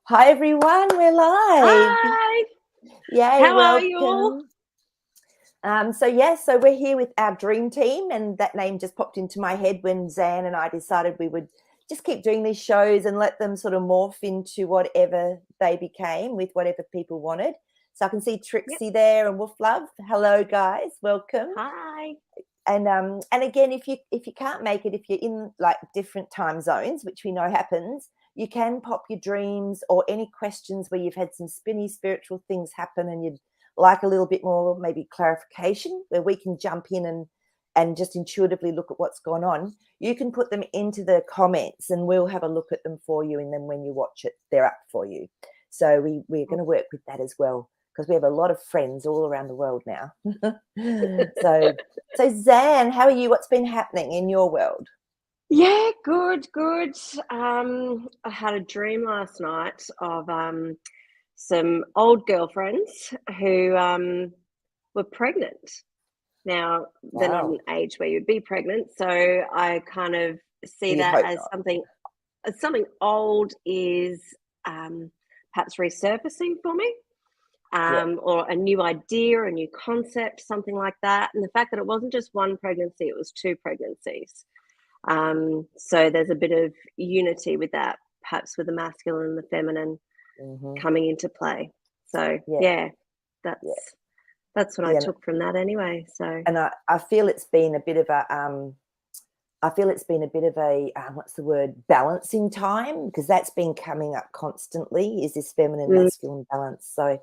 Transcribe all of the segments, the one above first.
Hi everyone, we're live. Hi. Yay, How are you all? welcome. So we're here with our dream team, and that name just popped into my head when Zan and I decided we would just keep doing these shows and let them sort of morph into whatever they became with whatever people wanted. So I can see Trixie there and Wolf Love. Hello guys, welcome. Hi. And again, if you can't make it, if you're in like different time zones, which we know happens, you can pop your dreams or any questions where you've had some spinny spiritual things happen and you'd like a little bit more maybe clarification, where we can jump in and just intuitively look at what's gone on. You can put them into the comments and we'll have a look at them for you, and then when you watch it, they're up for you. So we're going to work with that as well, because we have a lot of friends all around the world now. so Zan, how are you? What's been happening in your world? Yeah, good. I had a dream last night of some old girlfriends who were pregnant. Now, they're not Wow. an age where you'd be pregnant, so I kind of see You'd that hope as not. something old is perhaps resurfacing for me. Yeah. Or a new idea, a new concept, something like that. And the fact that it wasn't just one pregnancy, it was two pregnancies. So there's a bit of unity with that, perhaps with the masculine and the feminine coming into play. So Yeah. that's what I Yeah. took from that anyway. So And I feel it's been a bit of a what's the word, balancing time, because that's been coming up constantly, is this feminine masculine balance. So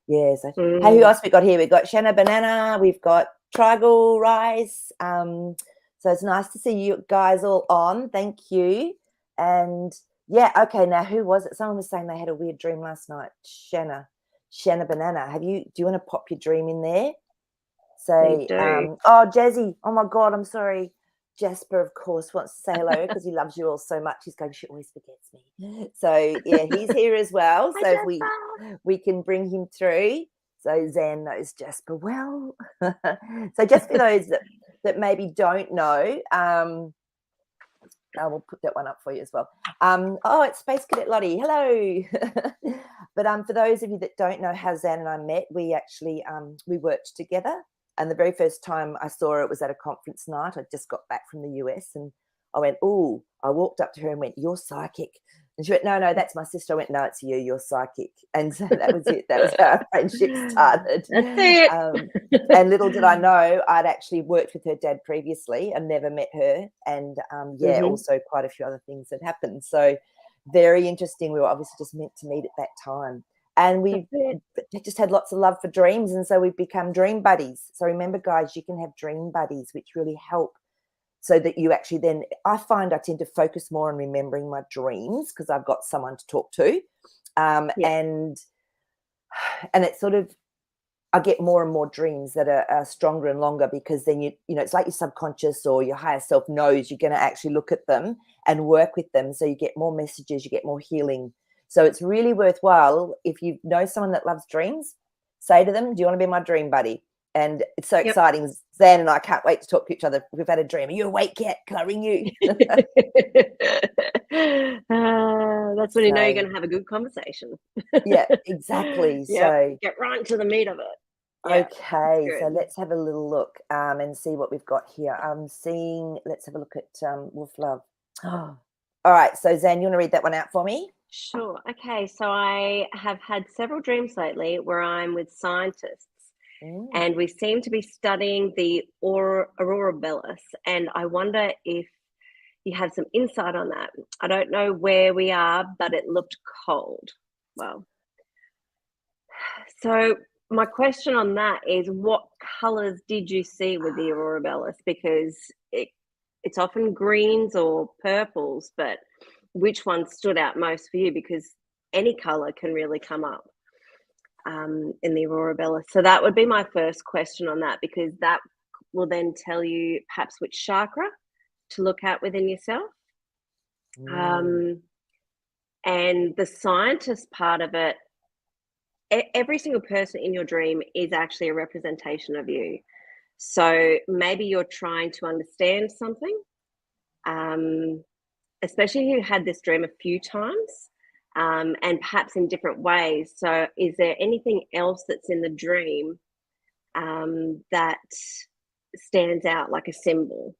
yeah, so hey, who else we got here? We've got Shanna Banana, we've got Trigal Rice. So it's nice to see you guys all on. Thank you. And yeah, okay, now who was it? Someone was saying they had a weird dream last night. Shanna Banana. Do you want to pop your dream in there? Say, oh, Jazzy, oh my God, I'm sorry. Jasper, of course, wants to say hello because he loves you all so much. He's going, she always forgets me. So yeah, he's here as well. Hi, So if Jasper. we can bring him through. So Zan knows Jasper well. So just for those that maybe don't know, I will put that one up for you as well. Oh, it's Space Cadet Lottie. Hello. But for those of you that don't know how Zan and I met, we actually we worked together. And the very first time I saw her, it was at a conference night. I just got back from the US and I went, oh, I walked up to her and went, you're psychic. And she went, no, that's my sister. I went, no, it's you, you're psychic. And so that was it. That was how our friendship started. That's it. And little did I know, I'd actually worked with her dad previously and never met her. And also quite a few other things had happened. So very interesting. We were obviously just meant to meet at that time. And we've just had lots of love for dreams, and so we've become dream buddies. So remember, guys, you can have dream buddies, which really help, so that you actually then, I find I tend to focus more on remembering my dreams because I've got someone to talk to. And it's sort of, I get more and more dreams that are stronger and longer, because then you know, it's like your subconscious or your higher self knows you're going to actually look at them and work with them. So you get more messages, you get more healing. So it's really worthwhile, if you know someone that loves dreams, say to them, do you want to be my dream buddy? And it's so exciting. Zan and I can't wait to talk to each other. We've had a dream. Are you awake yet? Can I ring you? That's when you know you're going to have a good conversation. Yeah, exactly. So get right into the meat of it. Okay, so let's have a little look and see what we've got here. Let's have a look at Wolf Love. All right, so Zan, you want to read that one out for me? Sure. Okay, so I have had several dreams lately where I'm with scientists and we seem to be studying the aurora borealis, and I wonder if you have some insight on that. I don't know where we are, but it looked cold. Well, so my question on that is, what colors did you see with the aurora borealis? Because it's often greens or purples, but which one stood out most for you? Because any color can really come up in the aurora borealis. So that would be my first question on that, because that will then tell you perhaps which chakra to look at within yourself. And the scientist part of it, every single person in your dream is actually a representation of you. So maybe you're trying to understand something, especially if you had this dream a few times. and perhaps in different ways. So is there anything else that's in the dream that stands out like a symbol?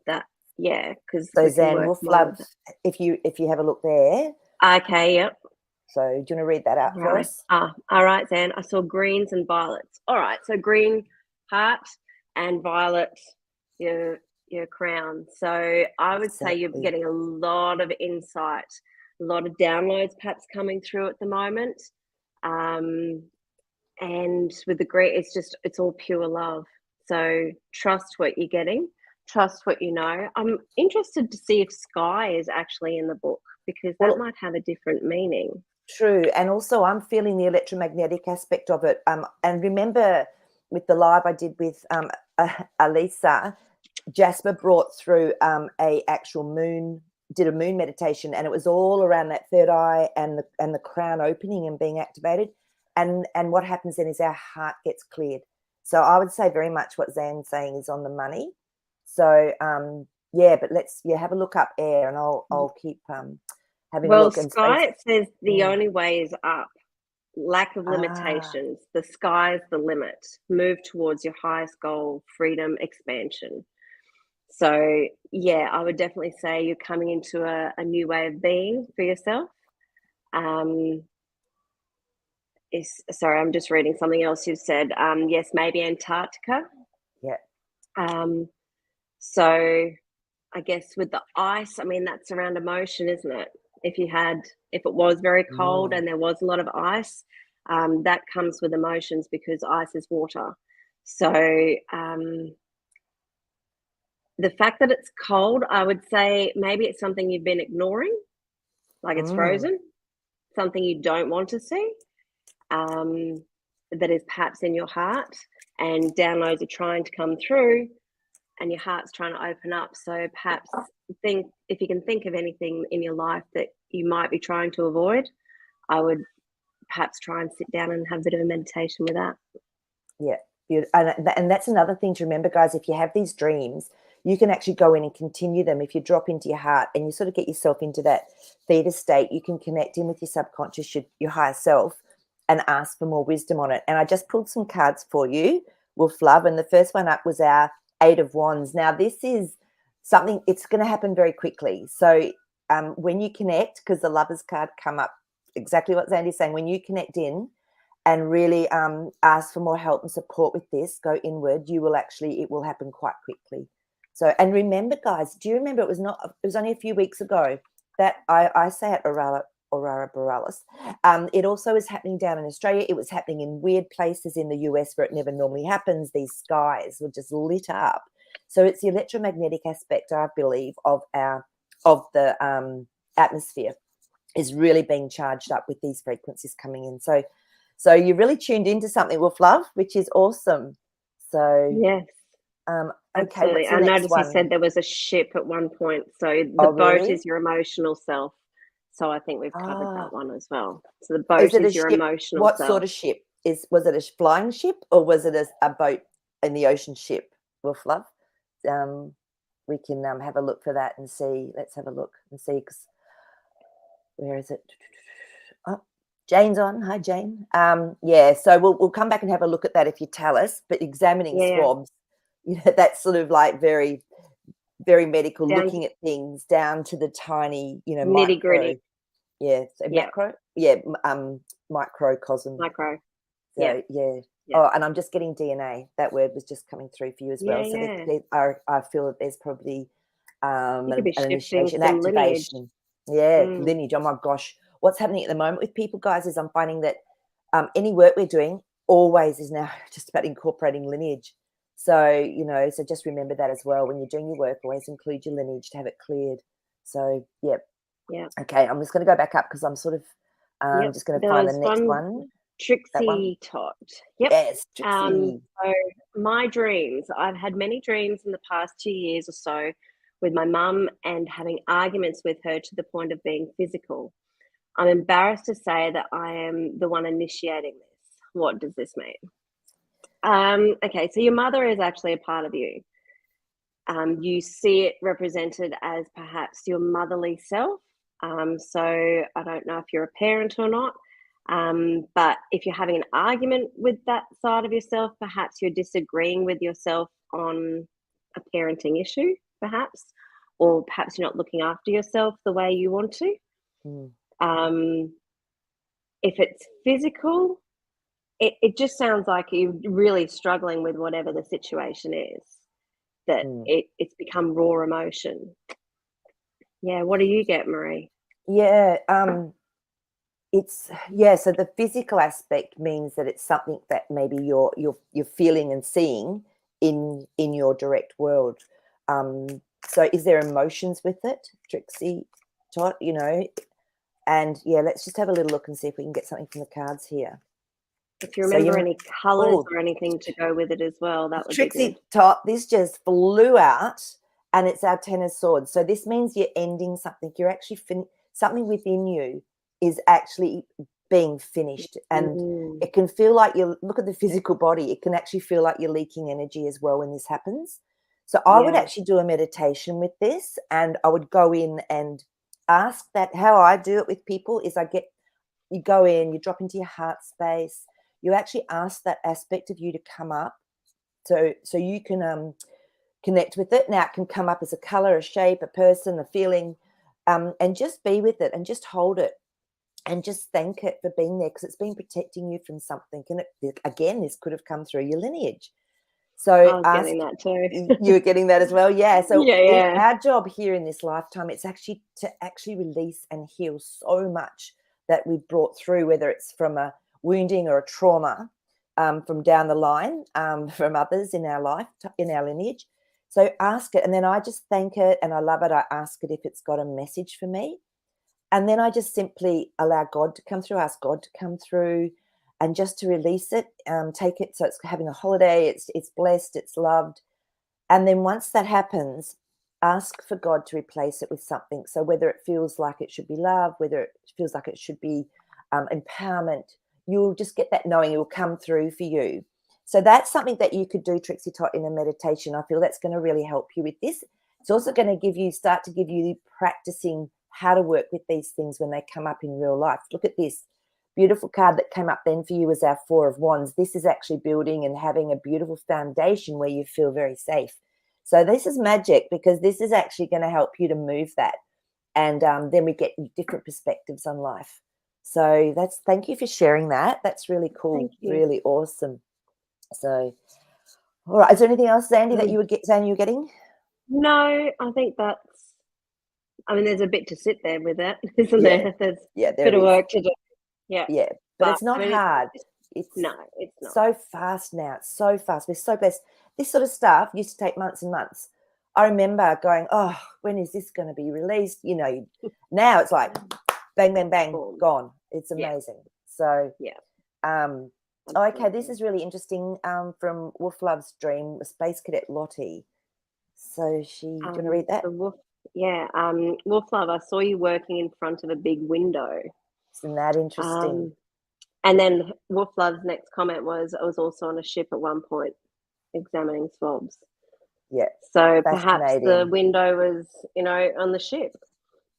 That, yeah, because So we can Zan, work Wolf more Love, with it. if you have a look there. Okay, yep. So do you want to read that out for Right. us? All right, Zan. I saw greens and violets. All right, so green, heart, and violet, your crown. So I would say you're Exactly. getting a lot of insight, a lot of downloads perhaps coming through at the moment. And with the green, it's all pure love. So trust what you're getting, trust what you know. I'm interested to see if sky is actually in the book, because that Well, might have a different meaning. true. And also I'm feeling the electromagnetic aspect of it. And remember with the live I did with Alisa, Jasper brought through a actual moon, did a moon meditation, and it was all around that third eye and the crown opening and being activated. And what happens then is our heart gets cleared. So I would say very much what Zan's saying is on the money. So yeah, but let's have a look up air, and I'll keep having a Well, look. And sky, space. it says the only way is up. Lack of limitations. The sky's the limit. Move towards your highest goal, freedom, expansion. So, yeah, I would definitely say you're coming into a new way of being for yourself. Sorry, I'm just reading something else you've said. Yes, maybe Antarctica. Yeah. So I guess with the ice, I mean, that's around emotion, isn't it? If it was very cold and there was a lot of ice, that comes with emotions, because ice is water. So the fact that it's cold, I would say maybe it's something you've been ignoring, like it's frozen, something you don't want to see, that is perhaps in your heart, and downloads are trying to come through, and your heart's trying to open up. So perhaps think, if you can think of anything in your life that you might be trying to avoid, I would perhaps try and sit down and have a bit of a meditation with that. Yeah. And that's another thing to remember, guys. If you have these dreams, you can actually go in and continue them. If you drop into your heart and you sort of get yourself into that theta state, you can connect in with your subconscious, your higher self, and ask for more wisdom on it. And I just pulled some cards for you, Wolf Love, and the first one up was our 8 of Wands. Now, this is something, it's going to happen very quickly. So when you connect, because the Lovers card come up, exactly what Zandy's saying, when you connect in and really ask for more help and support with this, go inward, it will happen quite quickly. So, and remember, guys, do you remember it was only a few weeks ago that I say it, Aurora Borealis. It also is happening down in Australia. It was happening in weird places in the US where it never normally happens. These skies were just lit up. So it's the electromagnetic aspect, I believe, of the atmosphere is really being charged up with these frequencies coming in. So you really tuned into something, Wolf Love, which is awesome. So yes. Okay, absolutely. what's the I next noticed one? you said there was a ship at one point. So the boat really? is your emotional self. So I think we've covered that one as well. So the Is boat it a is your ship? emotional What self. sort of ship? Was it a flying ship or was it a boat in the ocean ship, Wolf Love? We can have a look for that and see. Let's have a look and see. Where is it? Oh, Jane's on. Hi, Jane. Yeah, so we'll come back and have a look at that if you tell us. But examining swabs, that's sort of like very, very medical, looking at things down to the tiny, nitty gritty. Macro. Microcosm. Micro. So, yeah. Oh, and I'm just getting DNA. That word was just coming through for you as well. So I feel that there's probably an initiation, activation. Lineage. Oh my gosh. What's happening at the moment with people, guys, is I'm finding that any work we're doing always is now just about incorporating lineage. So, so just remember that as well. When you're doing your work, always include your lineage to have it cleared. So, Yeah. Okay, I'm just going to go back up because I'm sort of just going to find the next one. Trixie Tot. Yep. Yes, Trixie. So my dreams, I've had many dreams in the past 2 years or so with my mum and having arguments with her to the point of being physical. I'm embarrassed to say that I am the one initiating this. What does this mean? Okay, so your mother is actually a part of you. You see it represented as perhaps your motherly self, So I don't know if you're a parent or not, but if you're having an argument with that side of yourself, perhaps you're disagreeing with yourself on a parenting issue, perhaps, or perhaps you're not looking after yourself the way you want to. If it's physical, it just sounds like you're really struggling with whatever the situation is, that it's become raw emotion. Yeah, what do you get, Maree? Yeah, so the physical aspect means that it's something that maybe you're feeling and seeing in your direct world. So is there emotions with it, Trixie, Tot, and let's just have a little look and see if we can get something from the cards here. If you remember any colours or anything to go with it as well, that would Trixie, be good. Tot, this just flew out, and it's our Ten of Swords. So this means you're ending something. You're actually something within you is actually being finished, and it can feel like you look at the physical body. It can actually feel like you're leaking energy as well when this happens. So I would actually do a meditation with this, and I would go in and ask that. How I do it with people is you go in, you drop into your heart space, you actually ask that aspect of you to come up, so you can connect with it. Now it can come up as a color, a shape, a person, a feeling, and just be with it and just hold it and just thank it for being there, because it's been protecting you from something. And again, this could have come through your lineage. So I was getting that too. You were getting that as well, yeah. So yeah. Our job here in this lifetime, it's actually to release and heal so much that we've brought through, whether it's from a wounding or a trauma from down the line, from others in our life, in our lineage. So ask it, and then I just thank it, and I love it. I ask it if it's got a message for me. And then I just simply allow God to come through, ask God to come through, and just to release it, take it. So it's having a holiday, it's blessed, it's loved. And then once that happens, ask for God to replace it with something. So whether it feels like it should be love, whether it feels like it should be empowerment, you'll just get that knowing, it will come through for you. So that's something that you could do, Trixie Tot, in a meditation. I feel that's going to really help you with this. It's also going to start to give you practicing how to work with these things when they come up in real life. Look at this beautiful card that came up then for you, as our Four of Wands. This is actually building and having a beautiful foundation where you feel very safe. So this is magic, because this is actually going to help you to move that. And then we get different perspectives on life. So thank you for sharing that. That's really cool. Really awesome. So, all right. Is there anything else, Zandy, that you were getting? No, I think there's a bit to sit there with that, isn't there? There's a bit of work to do. Yeah. Yeah, but it's not hard. No, it's not. So fast now. It's so fast. We're so blessed. This sort of stuff used to take months and months. I remember going, oh, when is this going to be released? Now it's like bang, bang, bang, gone. It's amazing. So, okay, this is really interesting, from Wolf Love's Dream, Space Cadet Lottie. So do you want to read that? Wolf Love, I saw you working in front of a big window. Isn't that interesting? And then Wolf Love's next comment was, I was also on a ship at one point examining swabs. Yeah. So perhaps the window was, on the ship.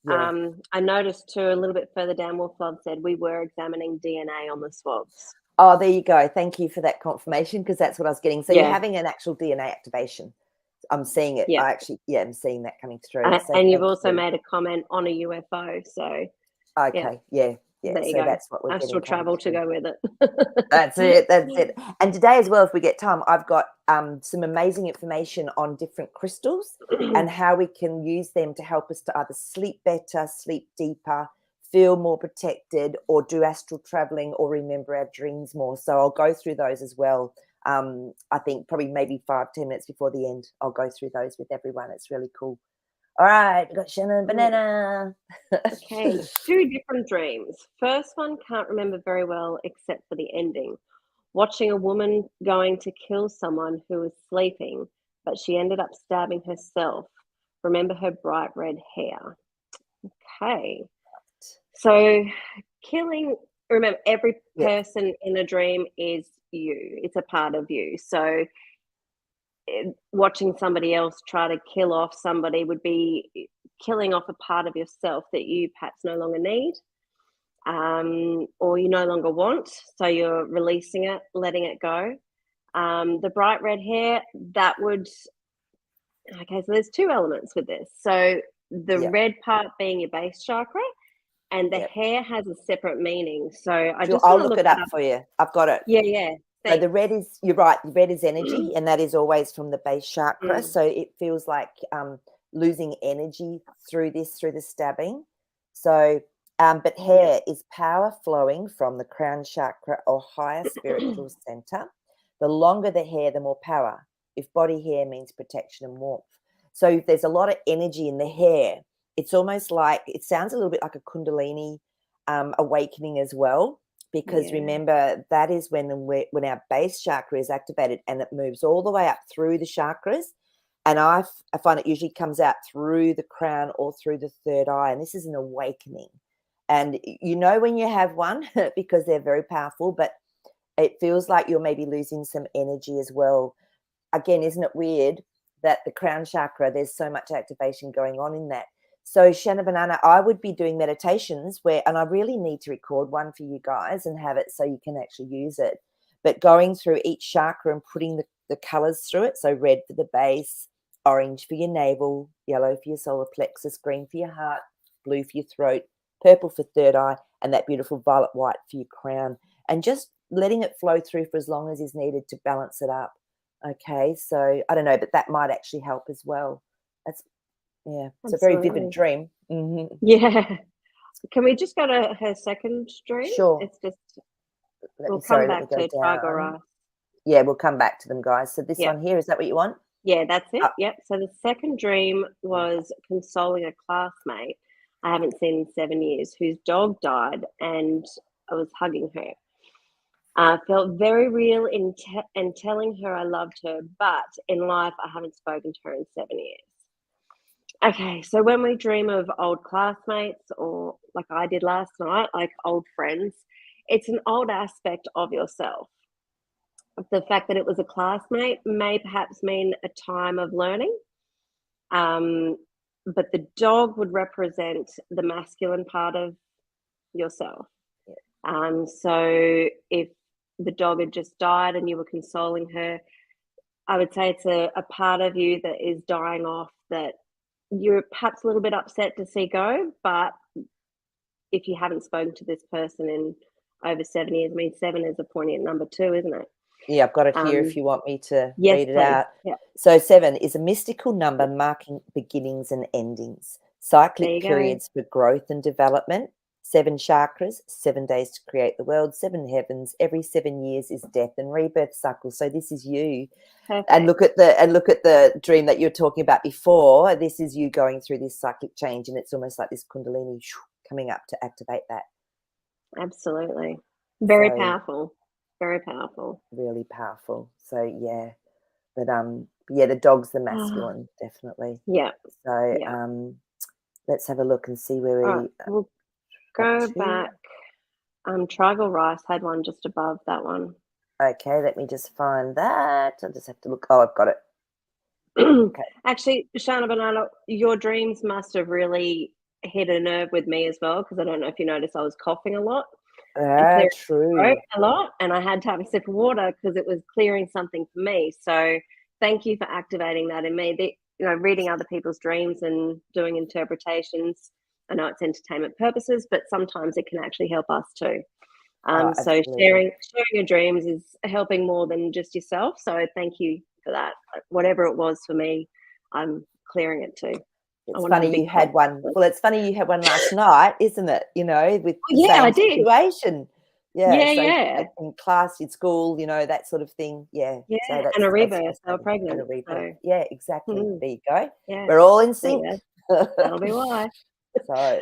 Yeah. I noticed too, a little bit further down, Wolf Love said we were examining DNA on the swabs. Oh, there you go. Thank you for that confirmation, because that's what I was getting. So you're having an actual DNA activation. I'm seeing it. Yeah. I'm seeing that coming through. And you've also made a comment on a UFO. So okay, yeah. There you so go. That's what we're Astral travel to go with it. That's it. And today as well, if we get time, I've got some amazing information on different crystals and how we can use them to help us to either sleep better, sleep deeper, feel more protected, or do astral traveling, or remember our dreams more. So I'll go through those as well. I think probably maybe 5-10 minutes before the end, I'll go through those with everyone. It's really cool. All right, we've got Shannon Banana. Okay, 2 different dreams. First one, can't remember very well except for the ending. Watching a woman going to kill someone who was sleeping, but she ended up stabbing herself. Remember her bright red hair. Okay. So remember, every person in a dream is you. It's a part of you. So watching somebody else try to kill off somebody would be killing off a part of yourself that you perhaps no longer need, or you no longer want. So you're releasing it, letting it go. The bright red hair, that would, okay, so there's two elements with this. So the red part being your base chakra, and the hair has a separate meaning. So I'll look it up for you. I've got it. Yeah. So the red is, you're right, the red is energy, and that is always from the base chakra. So it feels like losing energy through the stabbing. So, but hair is power flowing from the crown chakra or higher spiritual center. The longer the hair, the more power. If body hair means protection and warmth. So if there's a lot of energy in the hair, it's almost like, it sounds a little bit like a kundalini awakening as well. Because remember, that is when our base chakra is activated, and it moves all the way up through the chakras. And I find it usually comes out through the crown or through the third eye. And this is an awakening. And you know when you have one because they're very powerful, but it feels like you're maybe losing some energy as well. Again, isn't it weird that the crown chakra, there's so much activation going on in that? So Shanna Banana, I would be doing meditations and I really need to record one for you guys and have it so you can actually use it. But going through each chakra and putting the colors through it. So red for the base, orange for your navel, yellow for your solar plexus, green for your heart, blue for your throat, purple for third eye, and that beautiful violet white for your crown. And just letting it flow through for as long as is needed to balance it up. Okay, so I don't know, but that might actually help as well. It's a very vivid dream. Yeah. Can we just go to her second dream? Sure. It's just, we'll come back to Tiger Rice. Yeah, we'll come back to them, guys. So this one here, is that what you want? Yeah, that's it. Yep. So the second dream was consoling a classmate I haven't seen in 7 years, whose dog died, and I was hugging her. I felt very real in telling her I loved her, but in life I haven't spoken to her in 7 years. Okay, so when we dream of old classmates, or like I did last night, like old friends, it's an old aspect of yourself. The fact that it was a classmate may perhaps mean a time of learning, but the dog would represent the masculine part of yourself. So if the dog had just died and you were consoling her, I would say it's a part of you that is dying off, that you're perhaps a little bit upset to see go, but if you haven't spoken to this person in over 7 years, I mean, 7 is a poignant number too, isn't it? Yeah, I've got it here if you want me to read it please. out. Yeah. So 7 is a mystical number marking beginnings and endings, cyclic periods for growth and development, 7 chakras, 7 days to create the world, 7 heavens, every 7 years is death and rebirth cycle. So this is you. Perfect. And look at the dream that you're talking about before. This is you going through this cyclic change, and it's almost like this kundalini coming up to activate that. Absolutely. Very powerful. Very powerful. Really powerful. So yeah. But the dog's the masculine, definitely. Yeah. So let's have a look and see where we we'll go back. Tribal Rice had one just above that one. Okay, let me just find that. I'll just have to look. Oh, I've got it. Okay. Actually, Shana Banana, your dreams must have really hit a nerve with me as well, because I don't know if you noticed I was coughing a lot. True. A lot, and I had to have a sip of water because it was clearing something for me. So thank you for activating that in me. Reading other people's dreams and doing interpretations, I know it's entertainment purposes, but sometimes it can actually help us too. So sharing your dreams is helping more than just yourself. So thank you for that. Whatever it was for me, I'm clearing it too. It's funny you had one. Well, it's funny you had one last night, isn't it? With the same I did. situation. Yeah. In class, in school, that sort of thing. Yeah. So and a rebirth. They were pregnant. And a rebirth. So. Yeah, exactly. There you go. Yeah. We're all in sync. That'll be why. So.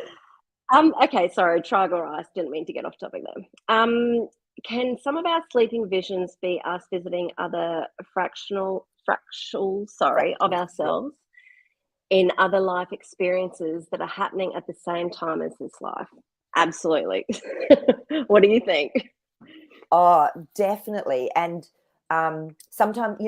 Okay, sorry, Tribal Rice. Didn't mean to get off topic though. Can some of our sleeping visions be us visiting other fractals of ourselves in other life experiences that are happening at the same time as this life? Absolutely. What do you think? Oh, definitely. And sometimes,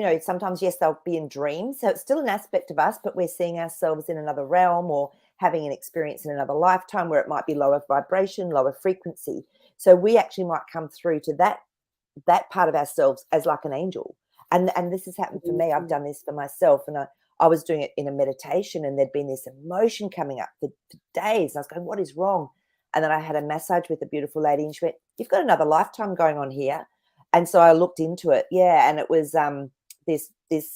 yes, they'll be in dreams. So it's still an aspect of us, but we're seeing ourselves in another realm or having an experience in another lifetime where it might be lower vibration, lower frequency. So we actually might come through to that part of ourselves as like an angel. And this has happened for me. I've done this for myself, and I was doing it in a meditation, and there'd been this emotion coming up for days. I was going, what is wrong? And then I had a massage with a beautiful lady, and she went, you've got another lifetime going on here. And so I looked into it. Yeah. And it was this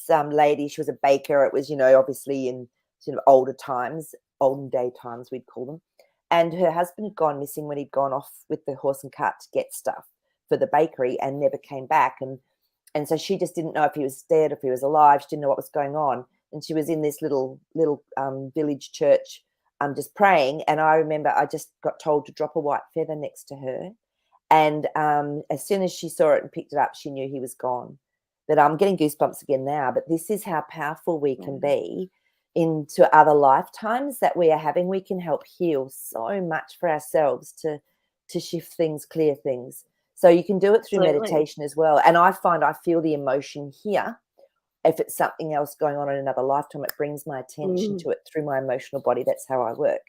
lady, she was a baker. It was, you know, obviously in sort of olden day times, we'd call them. And her husband had gone missing when he'd gone off with the horse and cart to get stuff for the bakery and never came back. And so she just didn't know if he was dead, if he was alive. She didn't know what was going on. And she was in this little village church just praying. And I remember I just got told to drop a white feather next to her. And as soon as she saw it and picked it up, she knew he was gone. But I'm getting goosebumps again now. But this is how powerful we can be into other lifetimes that we are having. We can help heal so much for ourselves to shift things, clear things. So you can do it through meditation as well. And I find I feel the emotion here. If it's something else going on in another lifetime, it brings my attention to it through my emotional body. That's how I work.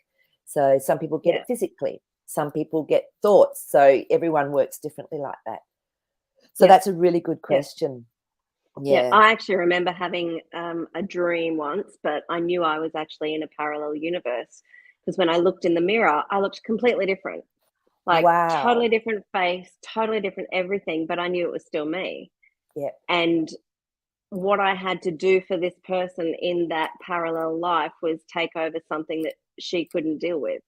So some people get it physically. Some people get thoughts. So everyone works differently like that. So that's a really good question. Yeah, I actually remember having a dream once, but I knew I was actually in a parallel universe because when I looked in the mirror, I looked completely different. Like totally different face, totally different everything, but I knew it was still me. Yeah. And what I had to do for this person in that parallel life was take over something that she couldn't deal with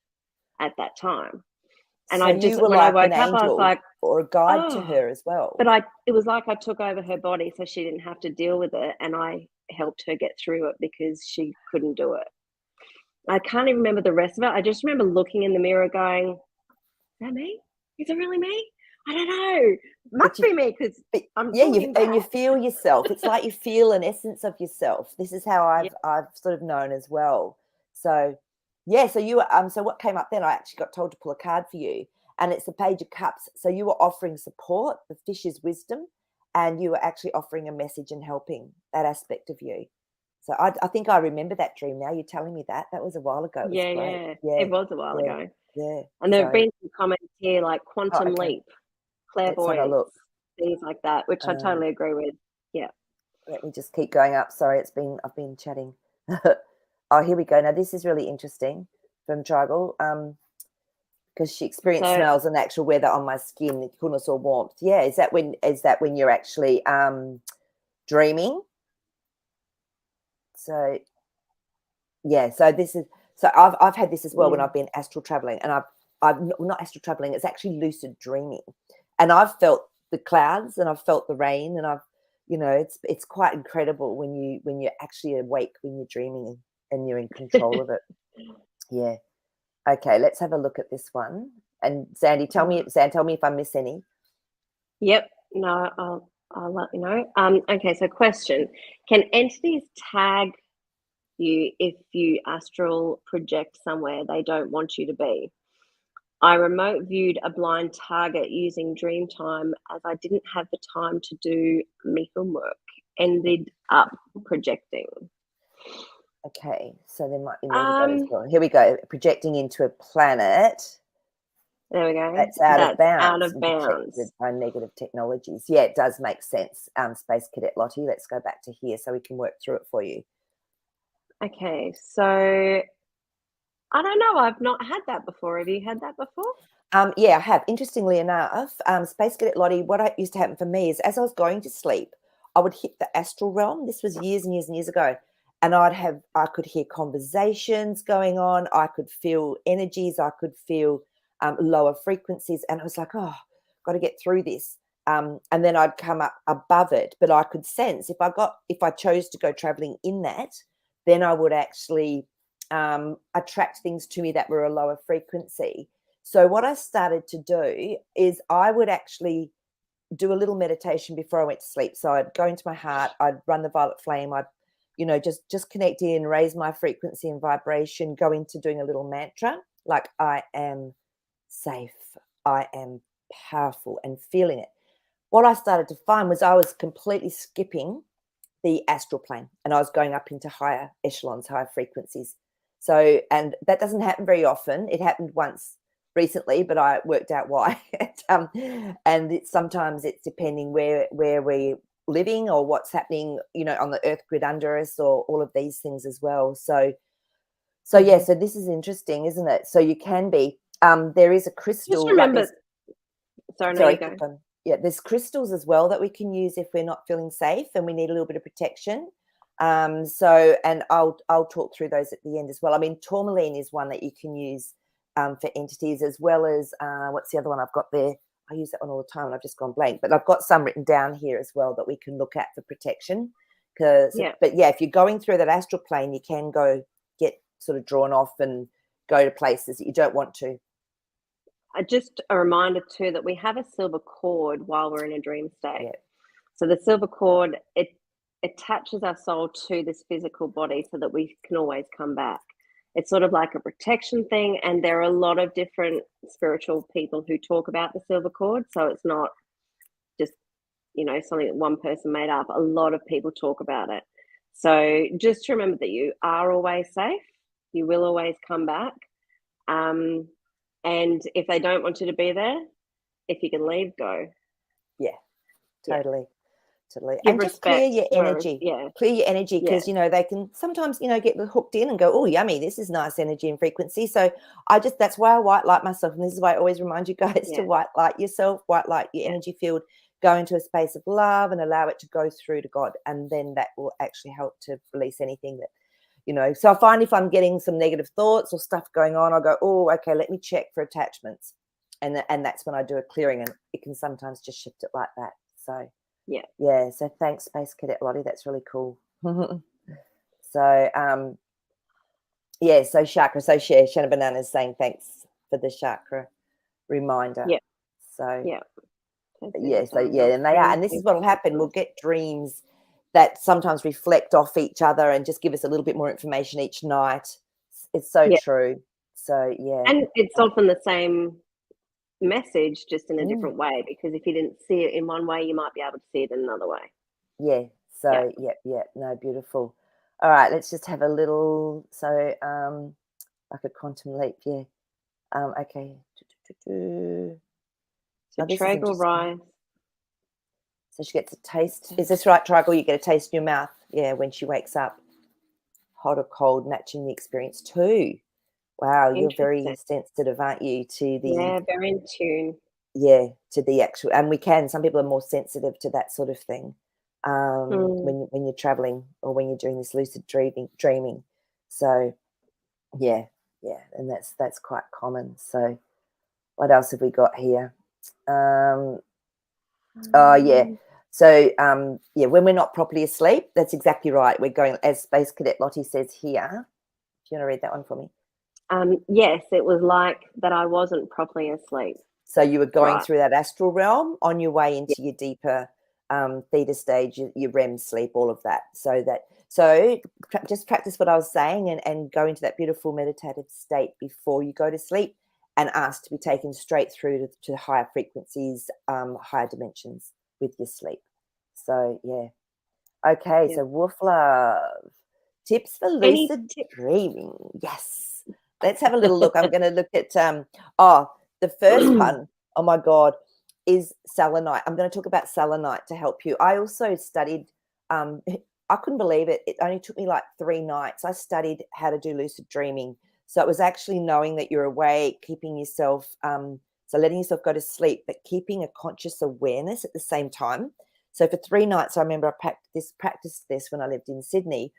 at that time. And so I just, you were when like I woke an up, I was angel like, or a guide to her as well. But it was like I took over her body so she didn't have to deal with it, and I helped her get through it because she couldn't do it. I can't even remember the rest of it. I just remember looking in the mirror going, is that me? Is it really me? I don't know. Must be me because I'm and you feel yourself. It's like you feel an essence of yourself. This is how I've sort of known as well. So so you so what came up then? I actually got told to pull a card for you, and it's the Page of Cups. So you were offering support, the fish's wisdom, and you were actually offering a message and helping that aspect of you. So I think I remember that dream now. You're telling me that. That was a while ago. It was great. It was a while ago. Yeah. And there have been some comments here like quantum leap, clairvoyance, things like that, which I totally agree with. Yeah. Let me just keep going up. Sorry, I've been chatting. Oh, here we go. Now this is really interesting from Tribal. Because she experienced smells and actual weather on my skin, coolness or warmth. Yeah, is that when you're actually dreaming? So so this is I've had this as well when I've been astral traveling, and I've not astral traveling, it's actually lucid dreaming. And I've felt the clouds and I've felt the rain, and it's quite incredible when you're actually awake when you're dreaming and you're in control of it. Yeah. Okay, let's have a look at this one. And Sandy, tell me if I miss any. Yep. No, I'll let you know. Okay, so question. Can entities tag you if you astral project somewhere they don't want you to be? I remote viewed a blind target using dream time as I didn't have the time to do my homework. Ended up projecting. Okay, so there might be more to that as well. Here we go. Projecting into a planet. There we go. That's out of bounds. Out of bounds. By negative technologies. Yeah, it does make sense. Space Cadet Lottie, let's go back to here so we can work through it for you. Okay, so I don't know. I've not had that before. Have you had that before? Yeah, I have. Interestingly enough, Space Cadet Lottie, what used to happen for me is as I was going to sleep, I would hit the astral realm. This was years and years and years ago. And I could hear conversations going on. I could feel energies. I could feel lower frequencies. And I was like, oh, got to get through this. And then I'd come up above it. But I could sense if I chose to go traveling in that, then I would actually attract things to me that were a lower frequency. So what I started to do is I would actually do a little meditation before I went to sleep. So I'd go into my heart, I'd run the violet flame, I'd just connect in, raise my frequency and vibration, go into doing a little mantra like I am safe, I am powerful, and feeling it. What I started to find was I was completely skipping the astral plane and I was going up into higher echelons, higher frequencies. So, and that doesn't happen very often. It happened once recently, but I worked out why. And sometimes it's depending where we're living or what's happening, on the earth grid under us, or all of these things as well. So yeah, so this is interesting, isn't it? So you can be, there is a crystal. Just remember, sorry, you go. Yeah, there's crystals as well that we can use if we're not feeling safe and we need a little bit of protection. So, and I'll talk through those at the end as well. I mean, tourmaline is one that you can use for entities, as well as what's the other one I've got there? I use that one all the time and I've just gone blank, but I've got some written down here as well that we can look at for protection. But yeah, if you're going through that astral plane, you can get sort of drawn off and go to places that you don't want to. Just a reminder too that we have a silver cord while we're in a dream state. Yeah. So the silver cord, it attaches our soul to this physical body so that we can always come back. It's sort of like a protection thing, and there are a lot of different spiritual people who talk about the silver cord. So it's not just, something that one person made up. A lot of people talk about it. So just remember that you are always safe. You will always come back. And if they don't want you to be there, if you can leave, go. Yeah, totally. Totally. Give and just clear your energy. Clear your energy, because they can sometimes get hooked in and go, oh, yummy, this is nice energy and frequency. So that's why I white light myself, and this is why I always remind you guys to white light yourself, white light your energy field, go into a space of love and allow it to go through to God, and then that will actually help to release anything that so I find if I'm getting some negative thoughts or stuff going on, I'll go, oh, okay, let me check for attachments, and that's when I do a clearing, and it can sometimes just shift it like that. So yeah, so thanks, Space Cadet Lottie, that's really cool. So so chakra, so Shanna Banana is saying thanks for the chakra reminder. And they are, and this is what will happen. We'll get dreams that sometimes reflect off each other and just give us a little bit more information each night. It's so true. So and it's often the same message, just in a different way, because if you didn't see it in one way, you might be able to see it in another way. No, beautiful. All right, let's just have a little, so like a quantum leap. Okay. So Tragal rise. So she gets a taste. Is this right, Tragal? You get a taste in your mouth, when she wakes up. Hot or cold, matching the experience too. Wow, you're very sensitive, aren't you, to the... very in tune. To the actual... And we can. Some people are more sensitive to that sort of thing when you're traveling or when you're doing this lucid dreaming. So, and that's quite common. So what else have we got here? So, when we're not properly asleep, that's exactly right. We're going, as Space Cadet Lottie says here. Do you want to read that one for me? Yes, it was like that I wasn't properly asleep. So you were going through that astral realm on your way into your deeper theta stage, your REM sleep, all of that. So just practice what I was saying and go into that beautiful meditative state before you go to sleep, and ask to be taken straight through to higher frequencies, higher dimensions with your sleep. So, Okay, so Wolf Love. Tips for lucid dreaming. Yes. Let's have a little look. I'm going to look at, the first one, oh my God, is selenite. I'm going to talk about selenite to help you. I also studied, I couldn't believe it. It only took me like 3 nights. I studied how to do lucid dreaming. So it was actually knowing that you're awake, keeping yourself, so letting yourself go to sleep, but keeping a conscious awareness at the same time. So for 3 nights, I remember I practiced this when I lived in Sydney.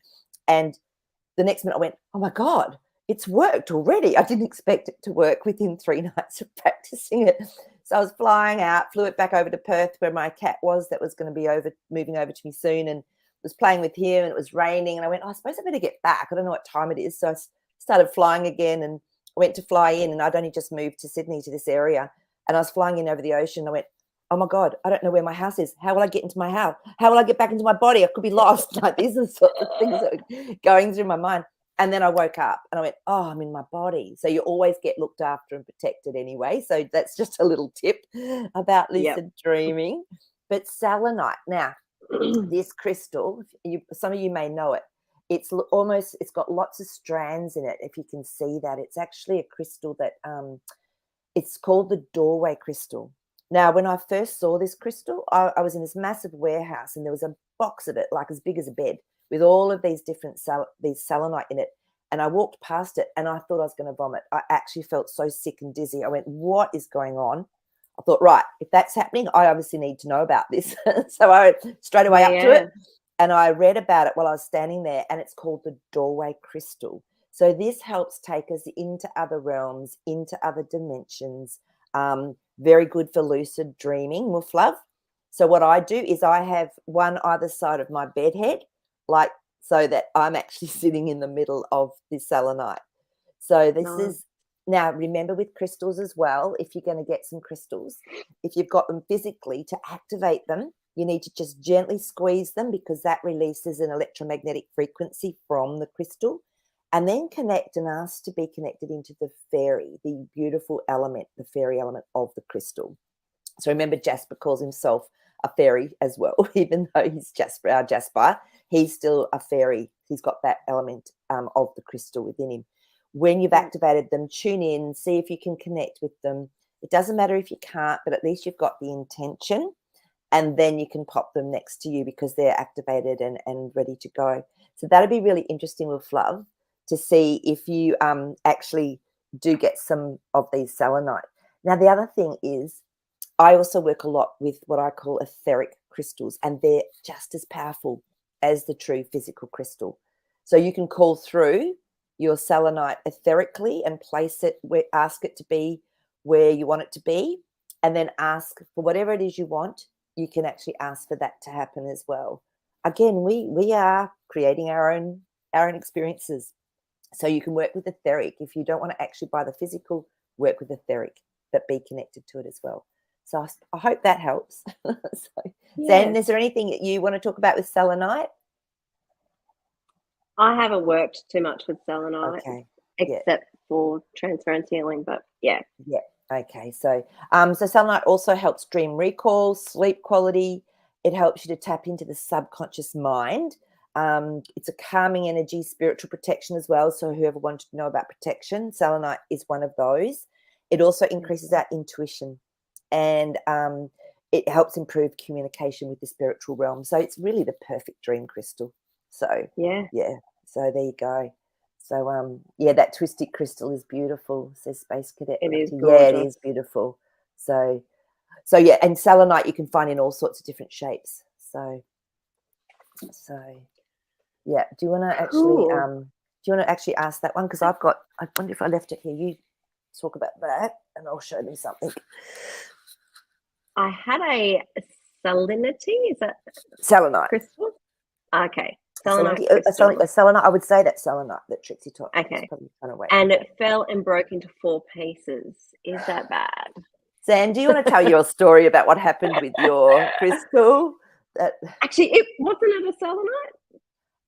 And the next minute I went, oh my God, it's worked already. I didn't expect it to work within 3 nights of practicing it. So I was flying out, flew it back over to Perth where my cat was, that was going to be moving over to me soon, and was playing with him, and it was raining. And I went, I suppose I better get back. I don't know what time it is. So I started flying again, and I went to fly in, and I'd only just moved to Sydney, to this area. And I was flying in over the ocean. I went, oh my God, I don't know where my house is. How will I get into my house? How will I get back into my body? I could be lost. Like, these are the sort of things that are going through my mind. And then I woke up and I went, oh, I'm in my body. So you always get looked after and protected anyway. So that's just a little tip about lucid dreaming. But selenite, now, this crystal, some of you may know it. it's got lots of strands in it. If you can see that, it's actually a crystal that it's called the doorway crystal. Now, when I first saw this crystal, I was in this massive warehouse, and there was a box of it, like as big as a bed, with all of these different selenite in it. And I walked past it, and I thought I was going to vomit. I actually felt so sick and dizzy. I went, what is going on? I thought, right, if that's happening, I obviously need to know about this. So I went straight away up to it, and I read about it while I was standing there, and it's called the doorway crystal. So this helps take us into other realms, into other dimensions. Very good for lucid dreaming, Wolf Love. So what I do is I have one either side of my bed head, like so that I'm actually sitting in the middle of this selenite. So this is, now remember with crystals as well, if you're going to get some crystals, if you've got them physically, to activate them, you need to just gently squeeze them, because that releases an electromagnetic frequency from the crystal, and then connect and ask to be connected into the fairy, the beautiful element, the fairy element of the crystal. So remember, Jasper calls himself a fairy as well, even though he's Jasper, our Jasper, he's still a fairy. He's got that element of the crystal within him. When you've activated them, tune in, see if you can connect with them. It doesn't matter if you can't, but at least you've got the intention, and then you can pop them next to you because they're activated and ready to go. So that'll be really interesting with Love, to see if you actually do get some of these selenite. Now, the other thing is, I also work a lot with what I call etheric crystals, and they're just as powerful as the true physical crystal. So you can call through your selenite etherically and place it ask it to be where you want it to be, and then ask for whatever it is you want. You can actually ask for that to happen as well. Again, we are creating our own experiences. So you can work with etheric. If you don't want to actually buy the physical, work with etheric, but be connected to it as well. So I hope that helps. Zan, is there anything that you want to talk about with selenite? I haven't worked too much with selenite, except for transference healing, but yeah. Okay. So selenite also helps dream recall, sleep quality. It helps you to tap into the subconscious mind. It's a calming energy, spiritual protection as well. So whoever wanted to know about protection, selenite is one of those. It also increases our intuition, and it helps improve communication with the spiritual realm. So it's really the perfect dream crystal. So so there you go. So that twisted crystal is beautiful, says Space Cadet. It is gorgeous. Yeah, it is beautiful. So yeah, and selenite you can find in all sorts of different shapes. So yeah, do you want to actually ask that one? Because I wonder if I left it here. You talk about that, and I'll show them something. I had a salinity. Is that selenite crystal? Okay. Selenite. I would say that's selenite that Trixie taught. Okay. And it fell and broke into 4 pieces. Is that bad? Zan, do you want to tell your story about what happened with your crystal? Actually, it wasn't it a selenite?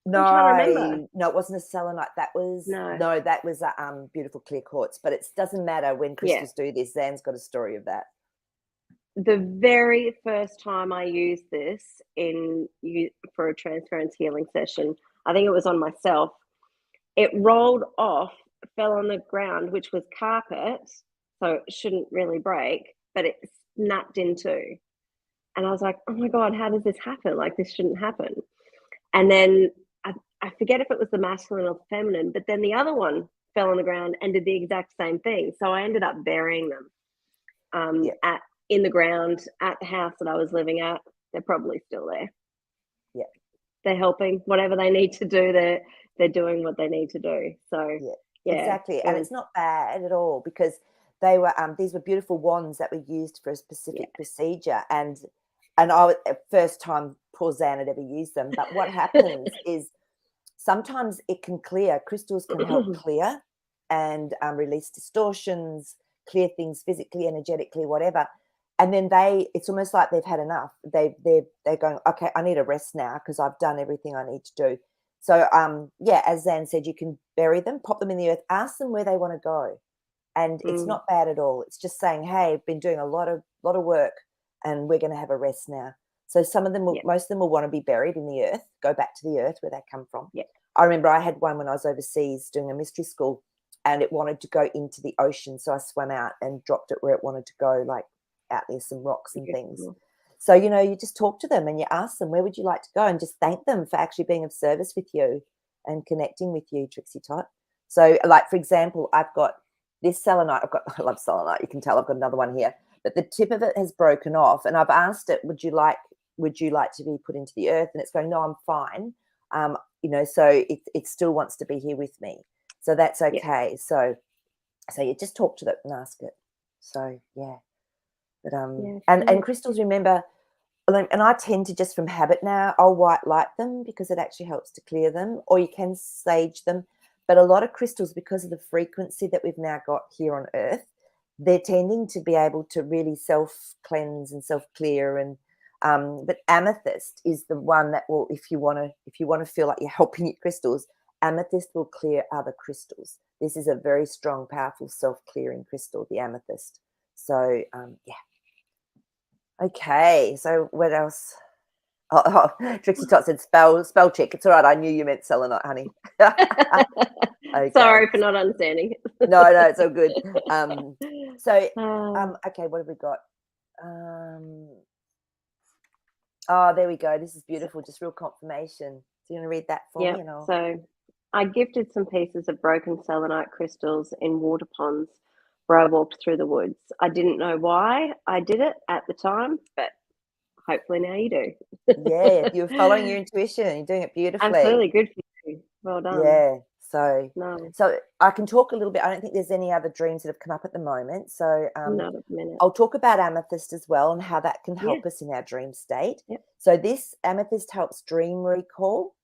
No, it wasn't a selenite. That was that was a beautiful clear quartz. But it doesn't matter when crystals do this. Zan's got a story of that. The very first time I used this for a transference healing session, I think it was on myself. It rolled off, fell on the ground, which was carpet, so it shouldn't really break, but it snapped in two. And I was like, oh my God, how does this happen? Like, this shouldn't happen. And then I forget if it was the masculine or the feminine, but then the other one fell on the ground and did the exact same thing. So I ended up burying them in the ground at the house that I was living at. They're probably still there. Yeah. They're helping whatever they need to do. They're doing what they need to do. So exactly. And it's not bad at all, because they were these were beautiful wands that were used for a specific procedure. And I first time poor Zan had ever used them. But what happens is sometimes it can clear. Crystals can help clear and release distortions, clear things physically, energetically, whatever. And then it's almost like they've had enough. They're going, okay, I need a rest now because I've done everything I need to do. So as Zan said, you can bury them, pop them in the earth, ask them where they want to go. And it's not bad at all. It's just saying, hey, I've been doing a lot of work and we're going to have a rest now. So some of them most of them will want to be buried in the earth, go back to the earth where they come from. Yeah. I remember I had one when I was overseas doing a mystery school, and it wanted to go into the ocean. So I swam out and dropped it where it wanted to go, like out near some rocks and things. So, you know, you just talk to them and you ask them, where would you like to go? And just thank them for actually being of service with you and connecting with you, Trixie Tot. So, like, for example, I've got this selenite. I love selenite. You can tell I've got another one here. But the tip of it has broken off. And I've asked it, would you like to be put into the earth? And it's going, no, I'm fine. You know, so it still wants to be here with me. So that's okay. So you just talk to it and ask it. So, yeah. But and crystals, remember, and I tend to, just from habit now, I'll white light them because it actually helps to clear them, or you can sage them. But a lot of crystals, because of the frequency that we've now got here on Earth, they're tending to be able to really self-cleanse and self-clear. And but amethyst is the one that will, if you want to feel like you're helping your crystals, amethyst will clear other crystals. This is a very strong, powerful, self-clearing crystal, the amethyst. So yeah. Okay, so what else? Oh, Trixie Tot said spell check. It's all right. I knew you meant selenite, honey. Okay. Sorry for not understanding. No, it's all good. Okay, what have we got? Oh, there we go. This is beautiful. Just real confirmation. Do you want to read that for me? So I gifted some pieces of broken selenite crystals in water ponds where I walked through the woods. I didn't know why I did it at the time, but hopefully now you do. Yeah, you're following your intuition. You're doing it beautifully. Absolutely, good for you. Well done. Yeah. So I can talk a little bit. I don't think there's any other dreams that have come up at the moment. So not at the minute. I'll talk about amethyst as well and how that can help us in our dream state. Yep. So this amethyst helps dream recall.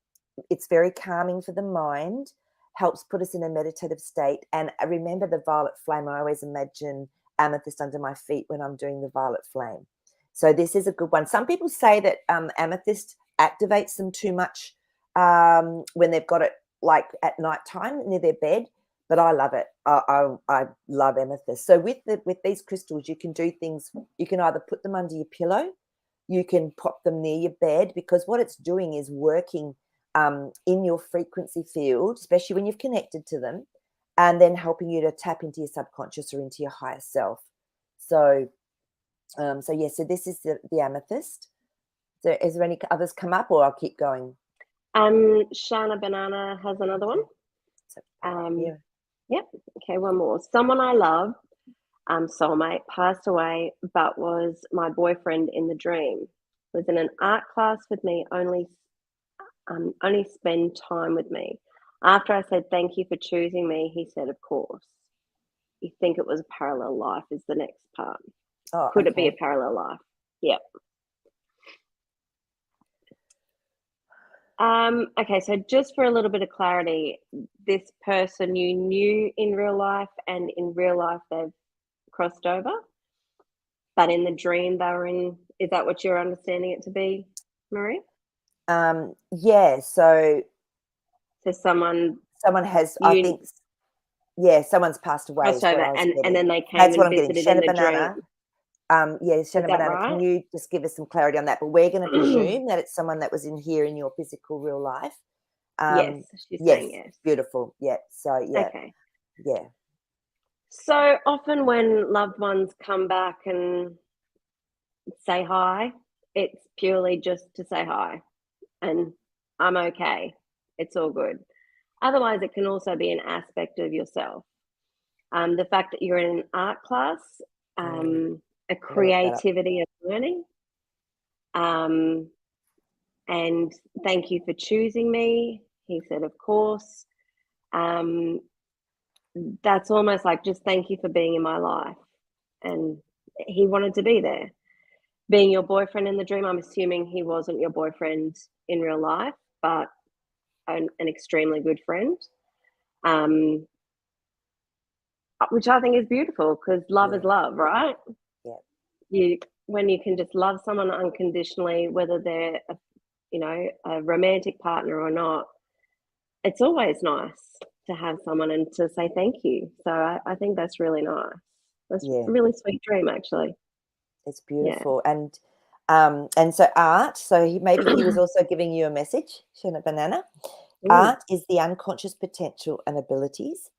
It's very calming for the mind, helps put us in a meditative state. And I remember the violet flame. I always imagine amethyst under my feet when I'm doing the violet flame. So this is a good one. Some people say that amethyst activates them too much when they've got it like at nighttime near their bed, but I love it. I love amethyst. So with these crystals, you can do things. You can either put them under your pillow, you can pop them near your bed, because what it's doing is working in your frequency field, especially when you've connected to them, and then helping you to tap into your subconscious or into your higher self. So so this is the amethyst. So is there any others come up, or I'll keep going? Shana Banana has another one. Yep. Okay, one more. Someone I love, soulmate, passed away, but was my boyfriend in the dream. Was in an art class with me, only spend time with me. After I said thank you for choosing me, he said, of course. You think it was a parallel life is the next part. Oh, could it be a parallel life? Yep. Okay, so just for a little bit of clarity, this person you knew in real life, and in real life they've crossed over, but in the dream they were in. Is that what you're understanding it to be, Maree? Yeah. So someone has, I think, someone's passed away. Crossed over, and then they came That's and visited in the dream. Shana Banana, right? Can you just give us some clarity on that? But we're going to presume that it's someone that was in here in your physical real life. Yes, she's saying yes. Beautiful. Yeah. So yeah. Okay. Yeah. So often when loved ones come back and say hi, it's purely just to say hi, and I'm okay. It's all good. Otherwise, it can also be an aspect of yourself. The fact that you're in an art class, a creativity of learning, and thank you for choosing me. He said, of course. That's almost like just thank you for being in my life. And he wanted to be there. Being your boyfriend in the dream, I'm assuming he wasn't your boyfriend in real life, but an extremely good friend, which I think is beautiful, because love is love, right? Yeah. When you can just love someone unconditionally, whether they're a romantic partner or not, it's always nice to have someone and to say thank you. So I think that's really nice. That's a really sweet dream, actually. It's beautiful. And so art, so maybe he was also giving you a message, Shana Banana. Art is the unconscious potential and abilities,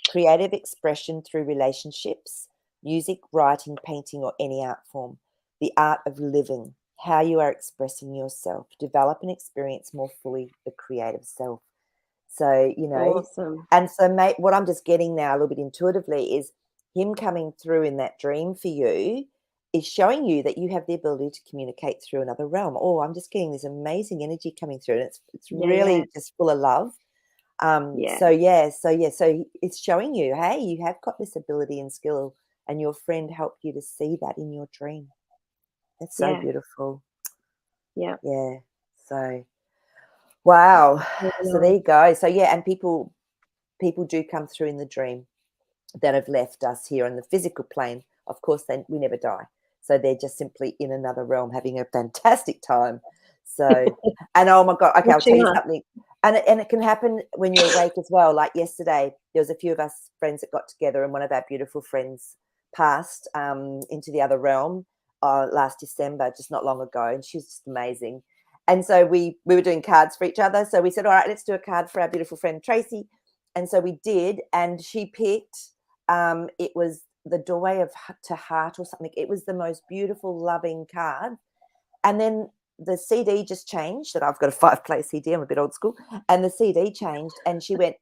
creative expression through relationships, music, writing, painting, or any art form. The art of living, how you are expressing yourself, develop and experience more fully the creative self. So, you know, Awesome. and so, mate, what I'm just getting now a little bit intuitively is him coming through in that dream for you is showing you that you have the ability to communicate through another realm. Oh, I'm just getting this amazing energy coming through, and it's really just full of love. So it's showing you, hey, you have got this ability and skill, and your friend helped you to see that in your dream. That's so beautiful. Yeah. Yeah. So, wow. So there you go. So yeah, and people do come through in the dream that have left us here on the physical plane. Of course, we never die. So they're just simply in another realm having a fantastic time. So, and oh my God, okay, I'll tell you something. And it can happen when you're awake as well. Like yesterday, there was a few of us friends that got together, and one of our beautiful friends passed into the other realm last December, just not long ago, and she was just amazing. And so we were doing cards for each other. So we said, all right, let's do a card for our beautiful friend Tracy. And so we did, and she picked. It was the doorway to heart or something. It was the most beautiful, loving card. And then the CD just changed. That I've got a 5-play CD. I'm a bit old school. And the CD changed, and she went,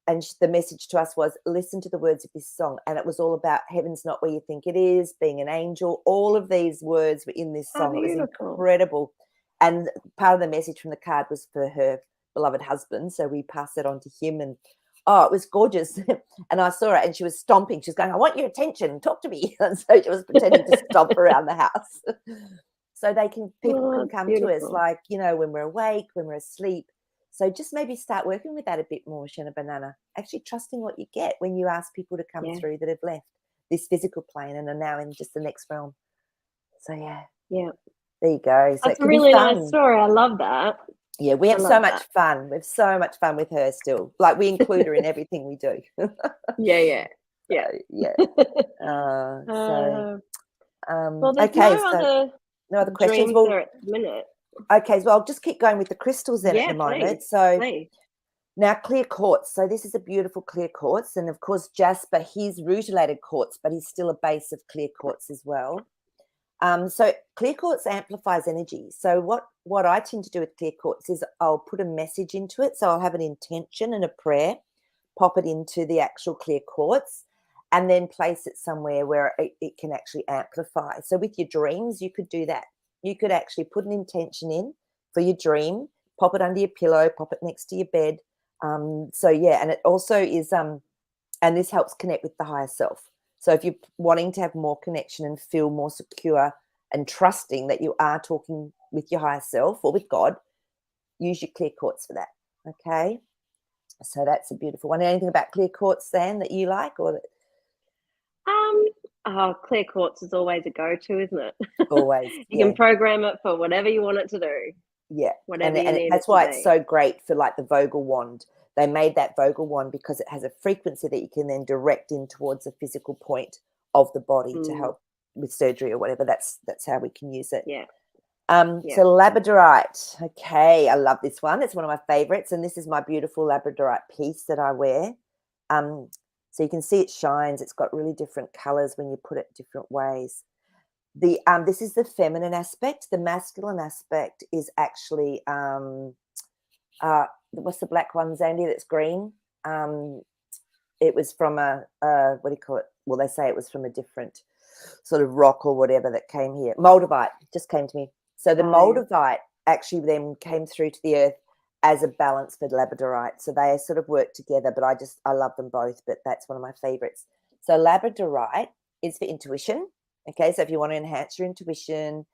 and the message to us was, listen to the words of this song. And it was all about heaven's not where you think it is, being an angel. All of these words were in this song. It was incredible. And part of the message from the card was for her beloved husband. So we passed it on to him, and oh, it was gorgeous. And I saw it, and she was stomping. She was going, I want your attention. Talk to me. And so she was pretending to stomp around the house. So people can come to us, like, you know, when we're awake, when we're asleep. So just maybe start working with that a bit more, Shanna Banana. Actually trusting what you get when you ask people to come through that have left this physical plane and are now in just the next realm. So yeah. There you go. So that's a really nice story. I love that. Yeah, we have so much fun. We have so much fun with her still. Like, we include her in everything we do. Yeah. Well, there's no other questions. Well, there at the minute. Okay, so I'll just keep going with the crystals then at the moment. Please, so please. Now, clear quartz. So this is a beautiful clear quartz, and of course jasper. He's rutilated quartz, but he's still a base of clear quartz as well. So clear quartz amplifies energy. So what I tend to do with clear quartz is I'll put a message into it. So I'll have an intention and a prayer, pop it into the actual clear quartz, and then place it somewhere where it can actually amplify. So with your dreams, you could do that. You could actually put an intention in for your dream, pop it under your pillow, pop it next to your bed. And it also is, and this helps connect with the higher self. So if you're wanting to have more connection and feel more secure and trusting that you are talking with your higher self or with God, use your clear quartz for that. Okay. So that's a beautiful one. Anything about clear quartz, Zan, that you like? Or clear quartz is always a go-to, isn't it? Always. You can program it for whatever you want it to do. Yeah. Whatever that's why it's so great for like the Vogel wand. They made that Vogel wand because it has a frequency that you can then direct in towards a physical point of the body to help with surgery or whatever. That's how we can use it. Yeah. So labradorite. Okay, I love this one. It's one of my favorites, and this is my beautiful labradorite piece that I wear. So you can see it shines. It's got really different colors when you put it different ways. This is the feminine aspect. The masculine aspect is actually what's the black one, Zandy? That's green. It was from what do you call it? Well, they say it was from a different sort of rock or whatever that came here. Moldavite just came to me. So the Moldavite actually then came through to the earth as a balance for labradorite. So they sort of work together, but I love them both, but that's one of my favorites. So labradorite is for intuition. Okay, so if you want to enhance your intuition,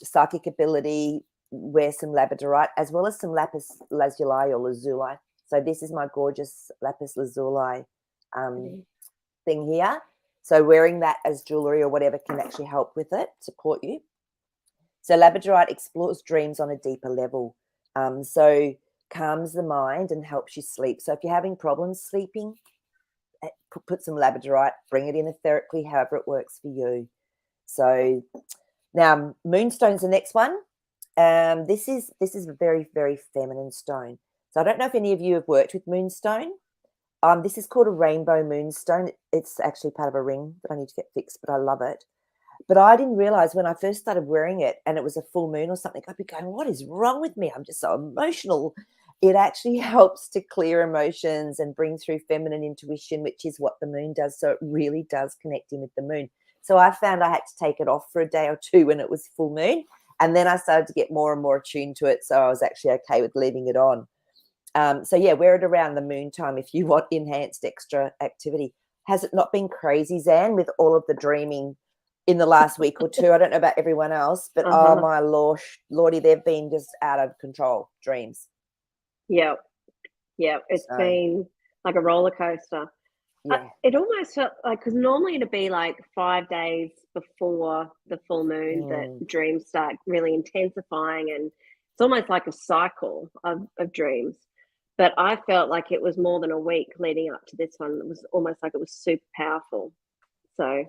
psychic ability, wear some labradorite as well as some lapis lazuli or lazuli. So this is my gorgeous lapis lazuli thing here. So wearing that as jewelry or whatever can actually help with it, support you. So labradorite explores dreams on a deeper level. So calms the mind and helps you sleep. So if you're having problems sleeping, put some labradorite, bring it in etherically, however it works for you. So now moonstone's the next one. This is a very, very feminine stone. So I don't know if any of you have worked with moonstone. This is called a rainbow moonstone. It's actually part of a ring that I need to get fixed, but I love it. But I didn't realize when I first started wearing it and it was a full moon or something, I'd be going, what is wrong with me? I'm just so emotional. It actually helps to clear emotions and bring through feminine intuition, which is what the moon does. So it really does connect in with the moon. So I found I had to take it off for a day or two when it was full moon. And then I started to get more and more attuned to it. So I was actually okay with leaving it on. So yeah, wear it around the moon time if you want enhanced extra activity. Has it not been crazy, Zan, with all of the dreaming in the last week or two? I don't know about everyone else, but oh my lordy, they've been just out of control dreams. Yeah. It's been like a roller coaster. Yeah. It almost felt like, because normally it'd be like 5 days before the full moon that dreams start really intensifying, and it's almost like a cycle of dreams. But I felt like it was more than a week leading up to this one. It was almost like it was super powerful. So,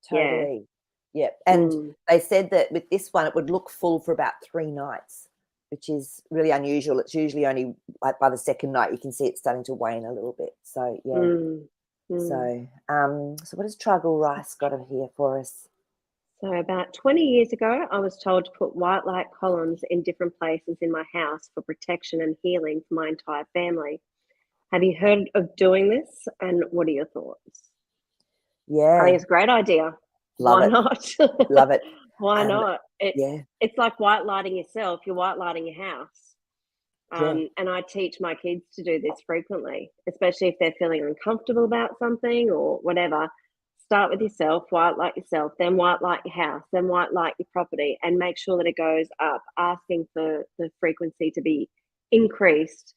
totally. Yeah. And they said that with this one, it would look full for about 3 nights, which is really unusual. It's usually only like by the second night you can see it starting to wane a little bit. So, yeah. So what has Tribal Rice got over here for us? So about 20 years ago, I was told to put white light columns in different places in my house for protection and healing for my entire family. Have you heard of doing this? And what are your thoughts? Yeah. I think it's a great idea. Love Why it. not? Love it. Why not? Yeah. It's like white lighting yourself. You're white lighting your house. And I teach my kids to do this frequently, especially if they're feeling uncomfortable about something or whatever. Start with yourself, white light yourself, then white light your house, then white light your property, and make sure that it goes up, asking for the frequency to be increased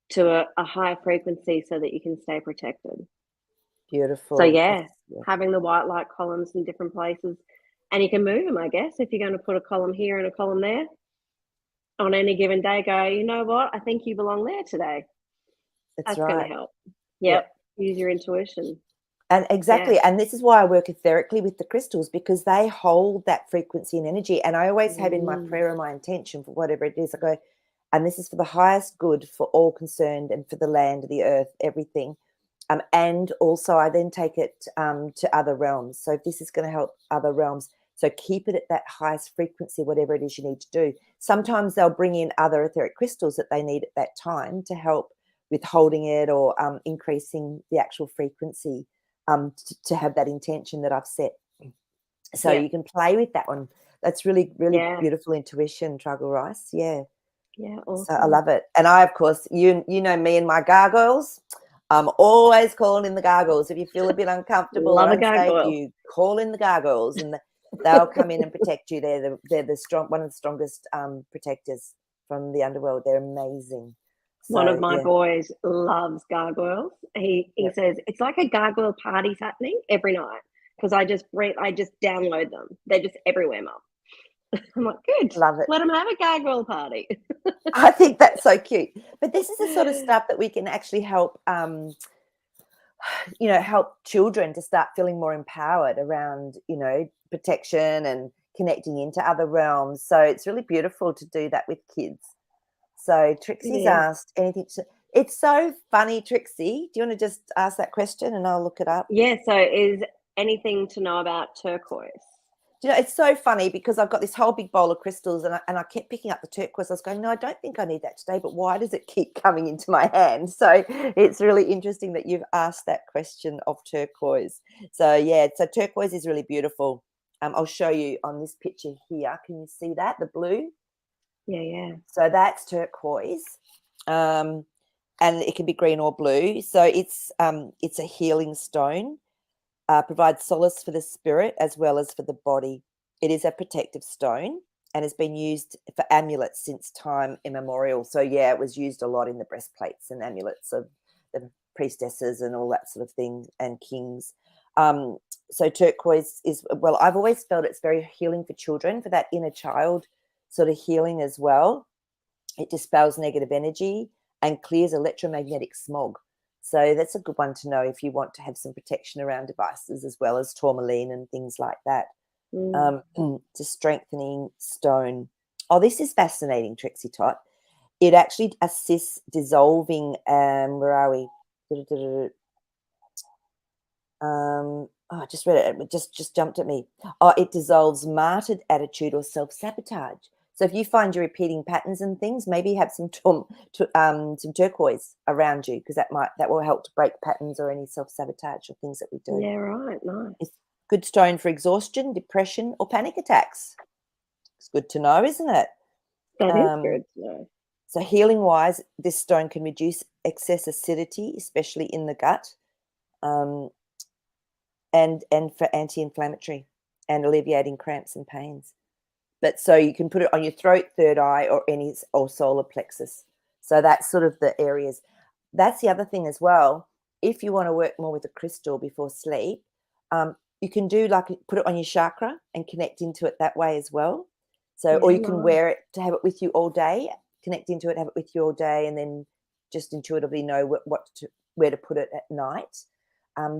to a higher frequency so that you can stay protected. Beautiful. So having the white light columns in different places, and you can move them, I guess, if you're going to put a column here and a column there. On any given day, go, you know what? I think you belong there today. That's right. Going to help. Yep. Use your intuition. And exactly. And this is why I work etherically with the crystals, because they hold that frequency and energy. And I always have in my prayer and my intention for whatever it is, I go, and this is for the highest good for all concerned and for the land, the earth, everything. And also I then take it to other realms. So if this is going to help other realms, so keep it at that highest frequency, whatever it is you need to do. Sometimes they'll bring in other etheric crystals that they need at that time to help with holding it or increasing the actual frequency to have that intention that I've set. So you can play with that one. That's really, really beautiful intuition, Tribal Rice. Yeah. Yeah, awesome. So I love it. And I, of course, you know me and my gargoyles. I'm always calling in the gargoyles. If you feel a bit uncomfortable or unsafe, you call in the gargoyles, and they'll come in and protect you. They're the one of the strongest protectors from the underworld. They're amazing. So, one of my boys loves gargoyles. He says it's like a gargoyle party's happening every night because I just download them. They're just everywhere, Mum. I'm like, good. Love it. Let them have a gargoyle party. I think that's so cute. But this is the sort of stuff that we can actually help, help children to start feeling more empowered around, protection and connecting into other realms. So it's really beautiful to do that with kids. So Trixie's asked anything. It's so funny, Trixie. Do you want to just ask that question and I'll look it up? Yeah. So is anything to know about turquoise? It's so funny because I've got this whole big bowl of crystals and I kept picking up the turquoise. I was going, no, I don't think I need that today, but why does it keep coming into my hand? So it's really interesting that you've asked that question of turquoise. So, so turquoise is really beautiful. I'll show you on this picture here. Can you see that, the blue? Yeah. So that's turquoise. And it can be green or blue. So it's a healing stone. Provides solace for the spirit as well as for the body. It is a protective stone and has been used for amulets since time immemorial. So, it was used a lot in the breastplates and amulets of the priestesses and all that sort of thing, and kings. So turquoise is, I've always felt it's very healing for children, for that inner child sort of healing as well. It dispels negative energy and clears electromagnetic smog. So that's a good one to know if you want to have some protection around devices as well as tourmaline and things like that. It's a strengthening stone. Oh, this is fascinating, Trixie Tot. it actually assists dissolving. Where are we? I just read it. It just jumped at me. Oh, it dissolves martyred attitude or self-sabotage. So if you find you're repeating patterns and things, maybe have some turquoise around you, because that will help to break patterns or any self-sabotage or things that we do. Yeah, right. Nice. It's a good stone for exhaustion, depression, or panic attacks. It's good to know, isn't it? That is good to know. So healing-wise, this stone can reduce excess acidity, especially in the gut, and for anti-inflammatory and alleviating cramps and pains. But so you can put it on your throat, third eye, or solar plexus. So that's sort of the areas. That's the other thing as well. If you want to work more with a crystal before sleep, you can do put it on your chakra and connect into it that way as well. So, or you can wear it to have it with you all day, connect into it, have it with you all day, and then just intuitively know where to put it at night.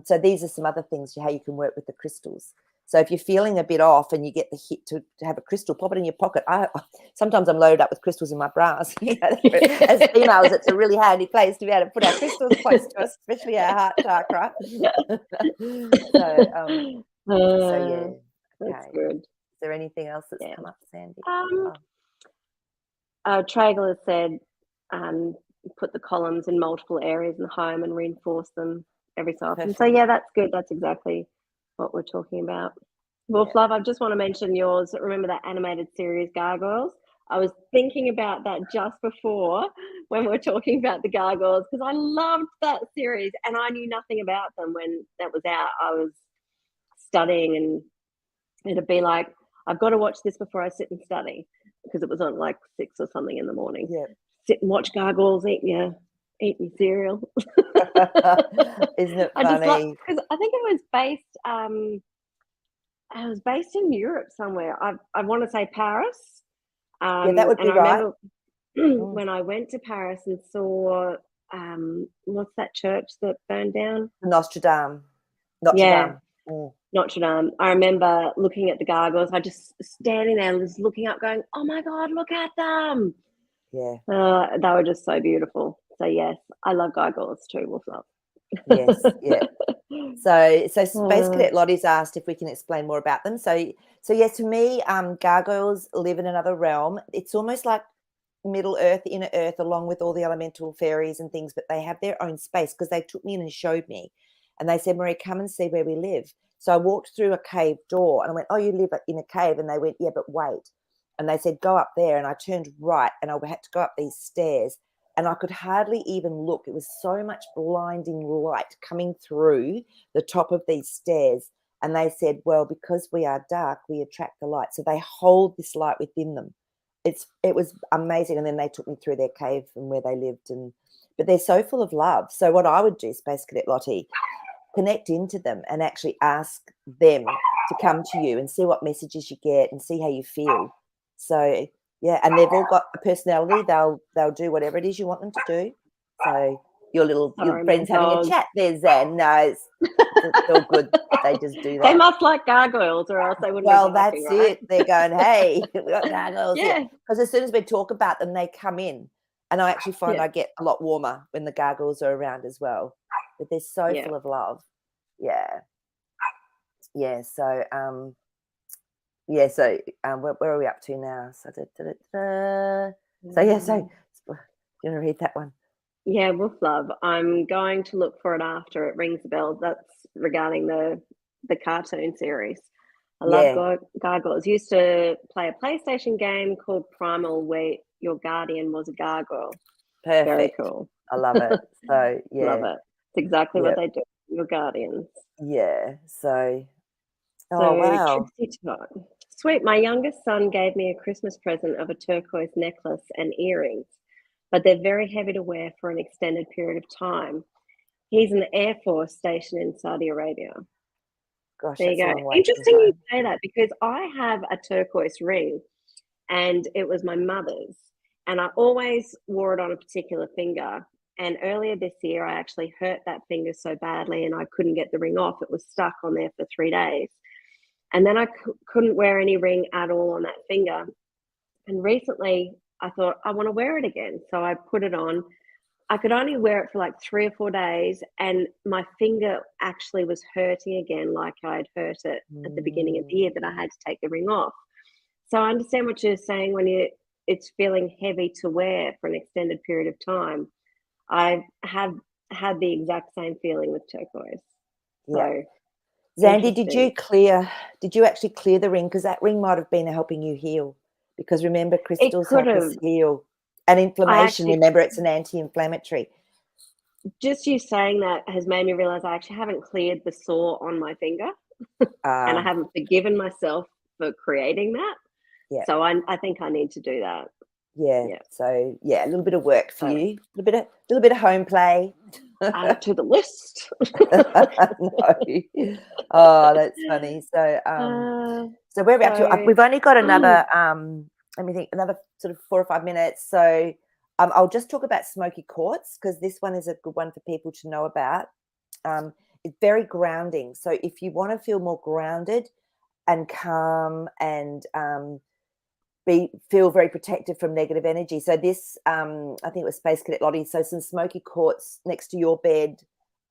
So these are some other things how you can work with the crystals. So if you're feeling a bit off and you get the hit to have a crystal, pop it in your pocket. Sometimes I'm loaded up with crystals in my bras. As females, it's a really handy place to be able to put our crystals close to us, especially our heart chakra. So yeah. That's good. Is there anything else that's come up, Sandy? Traeger has said put the columns in multiple areas in the home and reinforce them every so often. So yeah, that's good. That's exactly what we're talking about. Wolf Love, I just want to mention yours. Remember that animated series Gargoyles? I was thinking about that just before when we were talking about the Gargoyles, because I loved that series and I knew nothing about them when that was out. I was studying and it'd be like, I've got to watch this before I sit and study, because it was on like 6 or something in the morning. Yeah. Sit and watch Gargoyles, eat your cereal. Isn't it funny? Because I think it was based in Europe somewhere. I want to say Paris. Yeah, that would be and I right. remember when I went to Paris and saw what's that church that burned down? Notre Dame. Notre Dame. I remember looking at the gargoyles. I just standing there, just looking up, going, "Oh my God, look at them!" Yeah, they were just so beautiful. So yes, I love gargoyles too. Wolf Love. Yes, yeah. So Space Cadet Lottie's asked if we can explain more about them. So yeah, to me, gargoyles live in another realm. It's almost like Middle Earth, Inner Earth, along with all the elemental fairies and things, but they have their own space, because they took me in and showed me. And they said, Maree, come and see where we live. So I walked through a cave door and I went, oh, you live in a cave? And they went, yeah, but wait. And they said, go up there. And I turned right and I had to go up these stairs and I could hardly even look. It was so much blinding light coming through the top of these stairs. And they said, well, because we are dark, we attract the light. So they hold this light within them. It was amazing. And then they took me through their cave and where they lived. But they're so full of love. So what I would do, Space Cadet Lottie, connect into them and actually ask them to come to you and see what messages you get and see how you feel. So yeah, and they've all got a personality. They'll do whatever it is you want them to do. So your friends having a chat there, Zan. No, it's all good. They just do that. They must like gargoyles, or else they wouldn't. Well, be barking, that's right? it. They're going, hey, we got gargoyles. Yeah. Because as soon as we talk about them, they come in, and I actually find I get a lot warmer when the gargoyles are around as well. But they're so full of love. Yeah. So where are we up to now? So do you want to read that one? Yeah, Wolf Love. I'm going to look for it after it rings the bell. That's regarding the cartoon series. I love gargoyles. Used to play a PlayStation game called Primal where your guardian was a gargoyle. Perfect. Very cool. I love it. So yeah. Love it. It's exactly what they do. Your guardians. Yeah. So wow. Sweet. My youngest son gave me a Christmas present of a turquoise necklace and earrings, but they're very heavy to wear for an extended period of time. He's in the Air Force stationed in Saudi Arabia. Gosh, there you go. Interesting you say that, because I have a turquoise ring and it was my mother's, and I always wore it on a particular finger. And earlier this year, I actually hurt that finger so badly and I couldn't get the ring off. It was stuck on there for 3 days. And then I couldn't wear any ring at all on that finger. And recently, I thought, I want to wear it again. So I put it on. I could only wear it for like 3 or 4 days, and my finger actually was hurting again, like I'd hurt it at the beginning of the year, that I had to take the ring off. So I understand what you're saying when it's feeling heavy to wear for an extended period of time. I have had the exact same feeling with turquoise. Yeah. So Zandy, did interesting. you actually clear the ring? Because that ring might have been helping you heal. Because remember, It crystals could help us have. heal. And I inflammation, actually, remember, it's an anti-inflammatory. just you saying that has made me realize I actually haven't cleared the sore on my finger, and I haven't forgiven myself for creating that. Yeah. So I think I need to do that. Yeah. Yeah. So yeah, a little bit of work for So you. A little bit of home play. add it to the list. No. Oh, that's funny. So so where are we up to? We've only got another let me think, another sort of 4 or 5 minutes. So I'll just talk about smoky quartz, because this one is a good one for people to know about. It's very grounding. So if you want to feel more grounded and calm and feel very protected from negative energy. So this, I think it was Space Cadet Lottie. So some smoky quartz next to your bed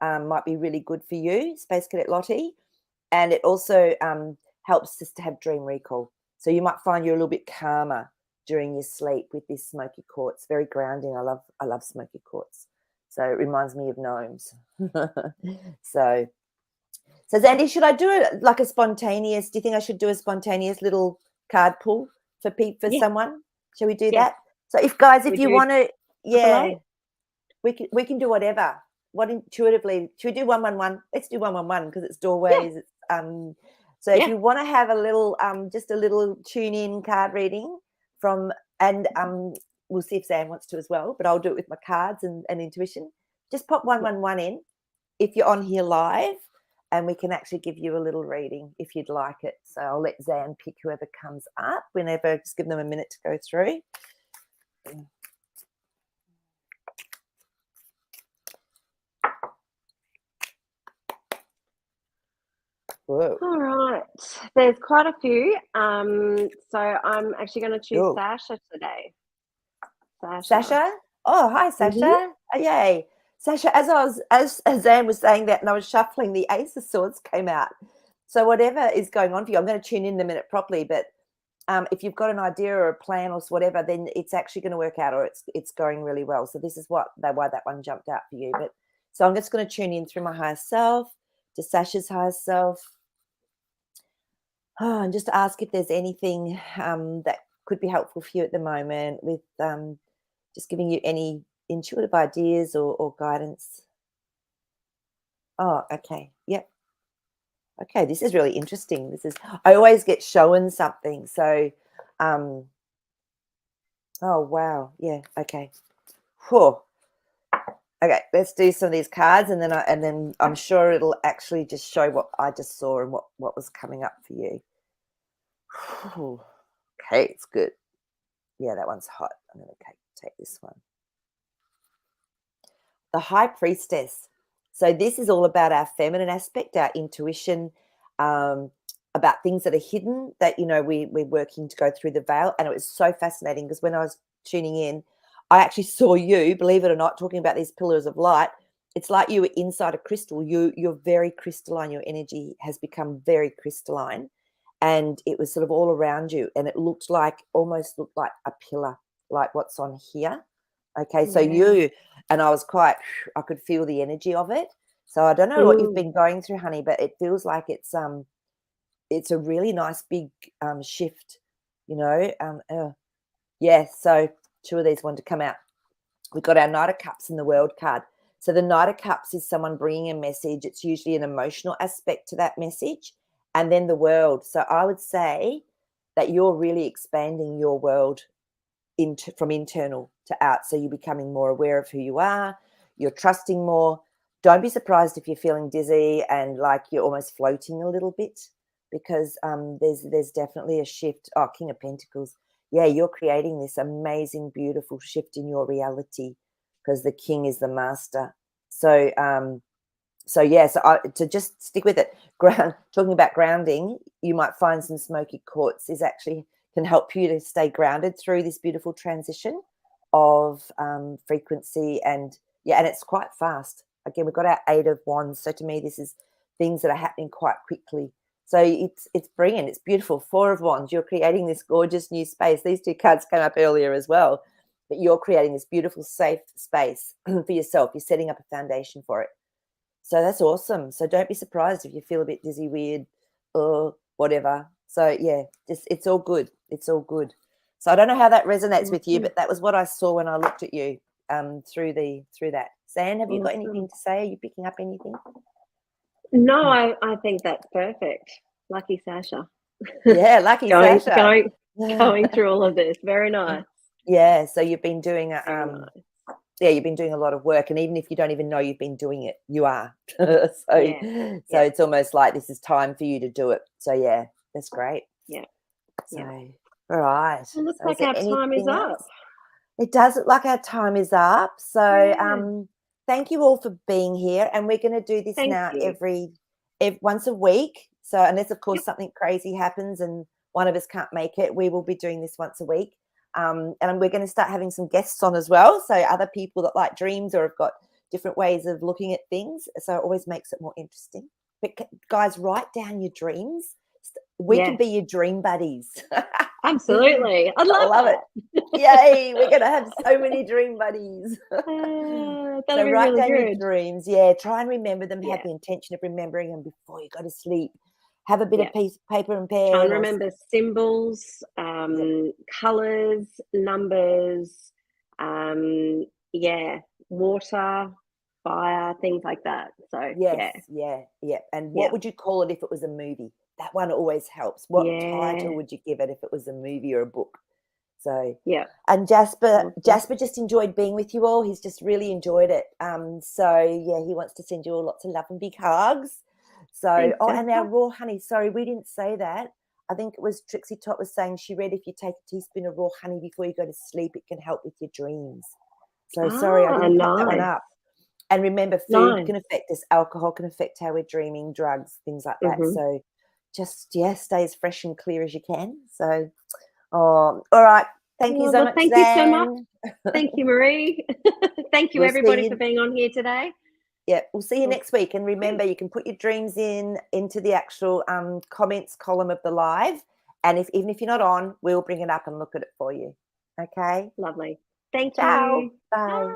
might be really good for you, Space Cadet Lottie. And it also helps us to have dream recall. So you might find you're a little bit calmer during your sleep with this smoky quartz. Very grounding. I love smoky quartz. So it reminds me of gnomes. So Zandy, should I do it like a spontaneous? Do you think I should do a spontaneous little card pull for Yeah. someone? Shall we do Yeah. that? So if guys, if We you do want to, yeah, 888? we can do whatever. What intuitively should we do 111? Let's do 111 because it's doorways. Yeah. It's so if you want to have a little just a little tune in card reading from, and we'll see if Zan wants to as well, but I'll do it with my cards and intuition. Just pop 111 in if you're on here live, and we can actually give you a little reading if you'd like it. So I'll let Zan pick whoever comes up whenever, just give them a minute to go through. Whoa. All right. There's quite a few. So I'm actually going to choose Sasha today. Sasha? Oh, hi, Sasha. Oh, yay. Sasha, as Zan was saying that and I was shuffling, the Ace of Swords came out. So whatever is going on for you, I'm going to tune in a minute properly, but if you've got an idea or a plan or whatever, then it's actually going to work out, or it's going really well. So this is why that one jumped out for you. But so I'm just going to tune in through my higher self to Sasha's higher self. Oh, and just ask if there's anything that could be helpful for you at the moment with just giving you any intuitive ideas or guidance. Oh, okay. Yep. Okay, this is really interesting. I always get shown something. So, oh, wow. Yeah, okay. Whew. Okay, let's do some of these cards, and then I'm sure it'll actually just show what I just saw and what was coming up for you. Whew. Okay, it's good. Yeah, that one's hot. I'm going to take this one. The High Priestess. So this is all about our feminine aspect, our intuition, about things that are hidden that, we're working to go through the veil. And it was so fascinating because when I was tuning in, I actually saw you, believe it or not, talking about these pillars of light. It's like you were inside a crystal. You're very crystalline. Your energy has become very crystalline. And it was sort of all around you. And it almost looked like a pillar, like what's on here. Okay, so and I could feel the energy of it. So I don't know what you've been going through, honey, but it feels like it's a really nice big shift, yeah. So 2 of these wanted to come out. We've got our Knight of Cups in the World card. So the Knight of Cups is someone bringing a message. It's usually an emotional aspect to that message, and then the World. So I would say that you're really expanding your world from internal to out. So you're becoming more aware of who you are. You're trusting more. Don't be surprised if you're feeling dizzy and like you're almost floating a little bit, because there's definitely a shift. Oh, King of Pentacles. Yeah, you're creating this amazing, beautiful shift in your reality because the King is the master. So, to just stick with it. Talking about grounding, you might find some smoky quartz is actually can help you to stay grounded through this beautiful transition of frequency. And it's quite fast. Again, we've got our 8 of Wands. So to me, this is things that are happening quite quickly. So it's brilliant. It's beautiful. 4 of Wands. You're creating this gorgeous new space. These 2 cards came up earlier as well. But you're creating this beautiful, safe space for yourself. You're setting up a foundation for it. So that's awesome. So don't be surprised if you feel a bit dizzy, weird, or whatever. So yeah, just it's all good. It's all good. So I don't know how that resonates with you, but that was what I saw when I looked at you through that. Zan, have you got anything to say? Are you picking up anything? No, I think that's perfect. Lucky Sasha. Yeah, lucky Sasha. Going through all of this. Very nice. Yeah, so you've been doing Nice. you've been doing a lot of work, and even if you don't even know you've been doing it, you are. So it's almost like this is time for you to do it. So yeah, that's great. Yeah. So all right. It looks like our time is up. It does look like our time is up. So thank you all for being here, and we're going to do this every once a week. So unless of course something crazy happens and one of us can't make it, we will be doing this once a week. And we're going to start having some guests on as well. So other people that like dreams or have got different ways of looking at things. So it always makes it more interesting. But guys, write down your dreams. We can be your dream buddies. Absolutely. I love it. Yay. We're going to have so many dream buddies. That'll so be write really down good. your dreams. Yeah. Try and remember them. Have the intention of remembering them before you go to sleep. Have a bit of paper and pen. Try and remember symbols, colours, numbers, water, fire, things like that. So And what would you call it if it was a movie? That one always helps. What title would you give it if it was a movie or a book? So and Jasper just enjoyed being with you all. He's just really enjoyed it. He wants to send you all lots of love and big hugs. So Thanks, and our raw honey, sorry, we didn't say that. I think it was Trixie Tot was saying she read if you take a teaspoon of raw honey before you go to sleep, it can help with your dreams. So sorry, I didn't put that one up. And remember, food can affect us, alcohol can affect how we're dreaming, drugs, things like that. So just stay as fresh and clear as you can. So all right. Thank you so much. Thank you so much. Thank you, Maree. Thank you, everybody, for being on here today. Yeah, we'll see you next week. And remember, you can put your dreams into the actual comments column of the live. And even if you're not on, we'll bring it up and look at it for you. Okay? Lovely. Thank Ciao. you. Bye.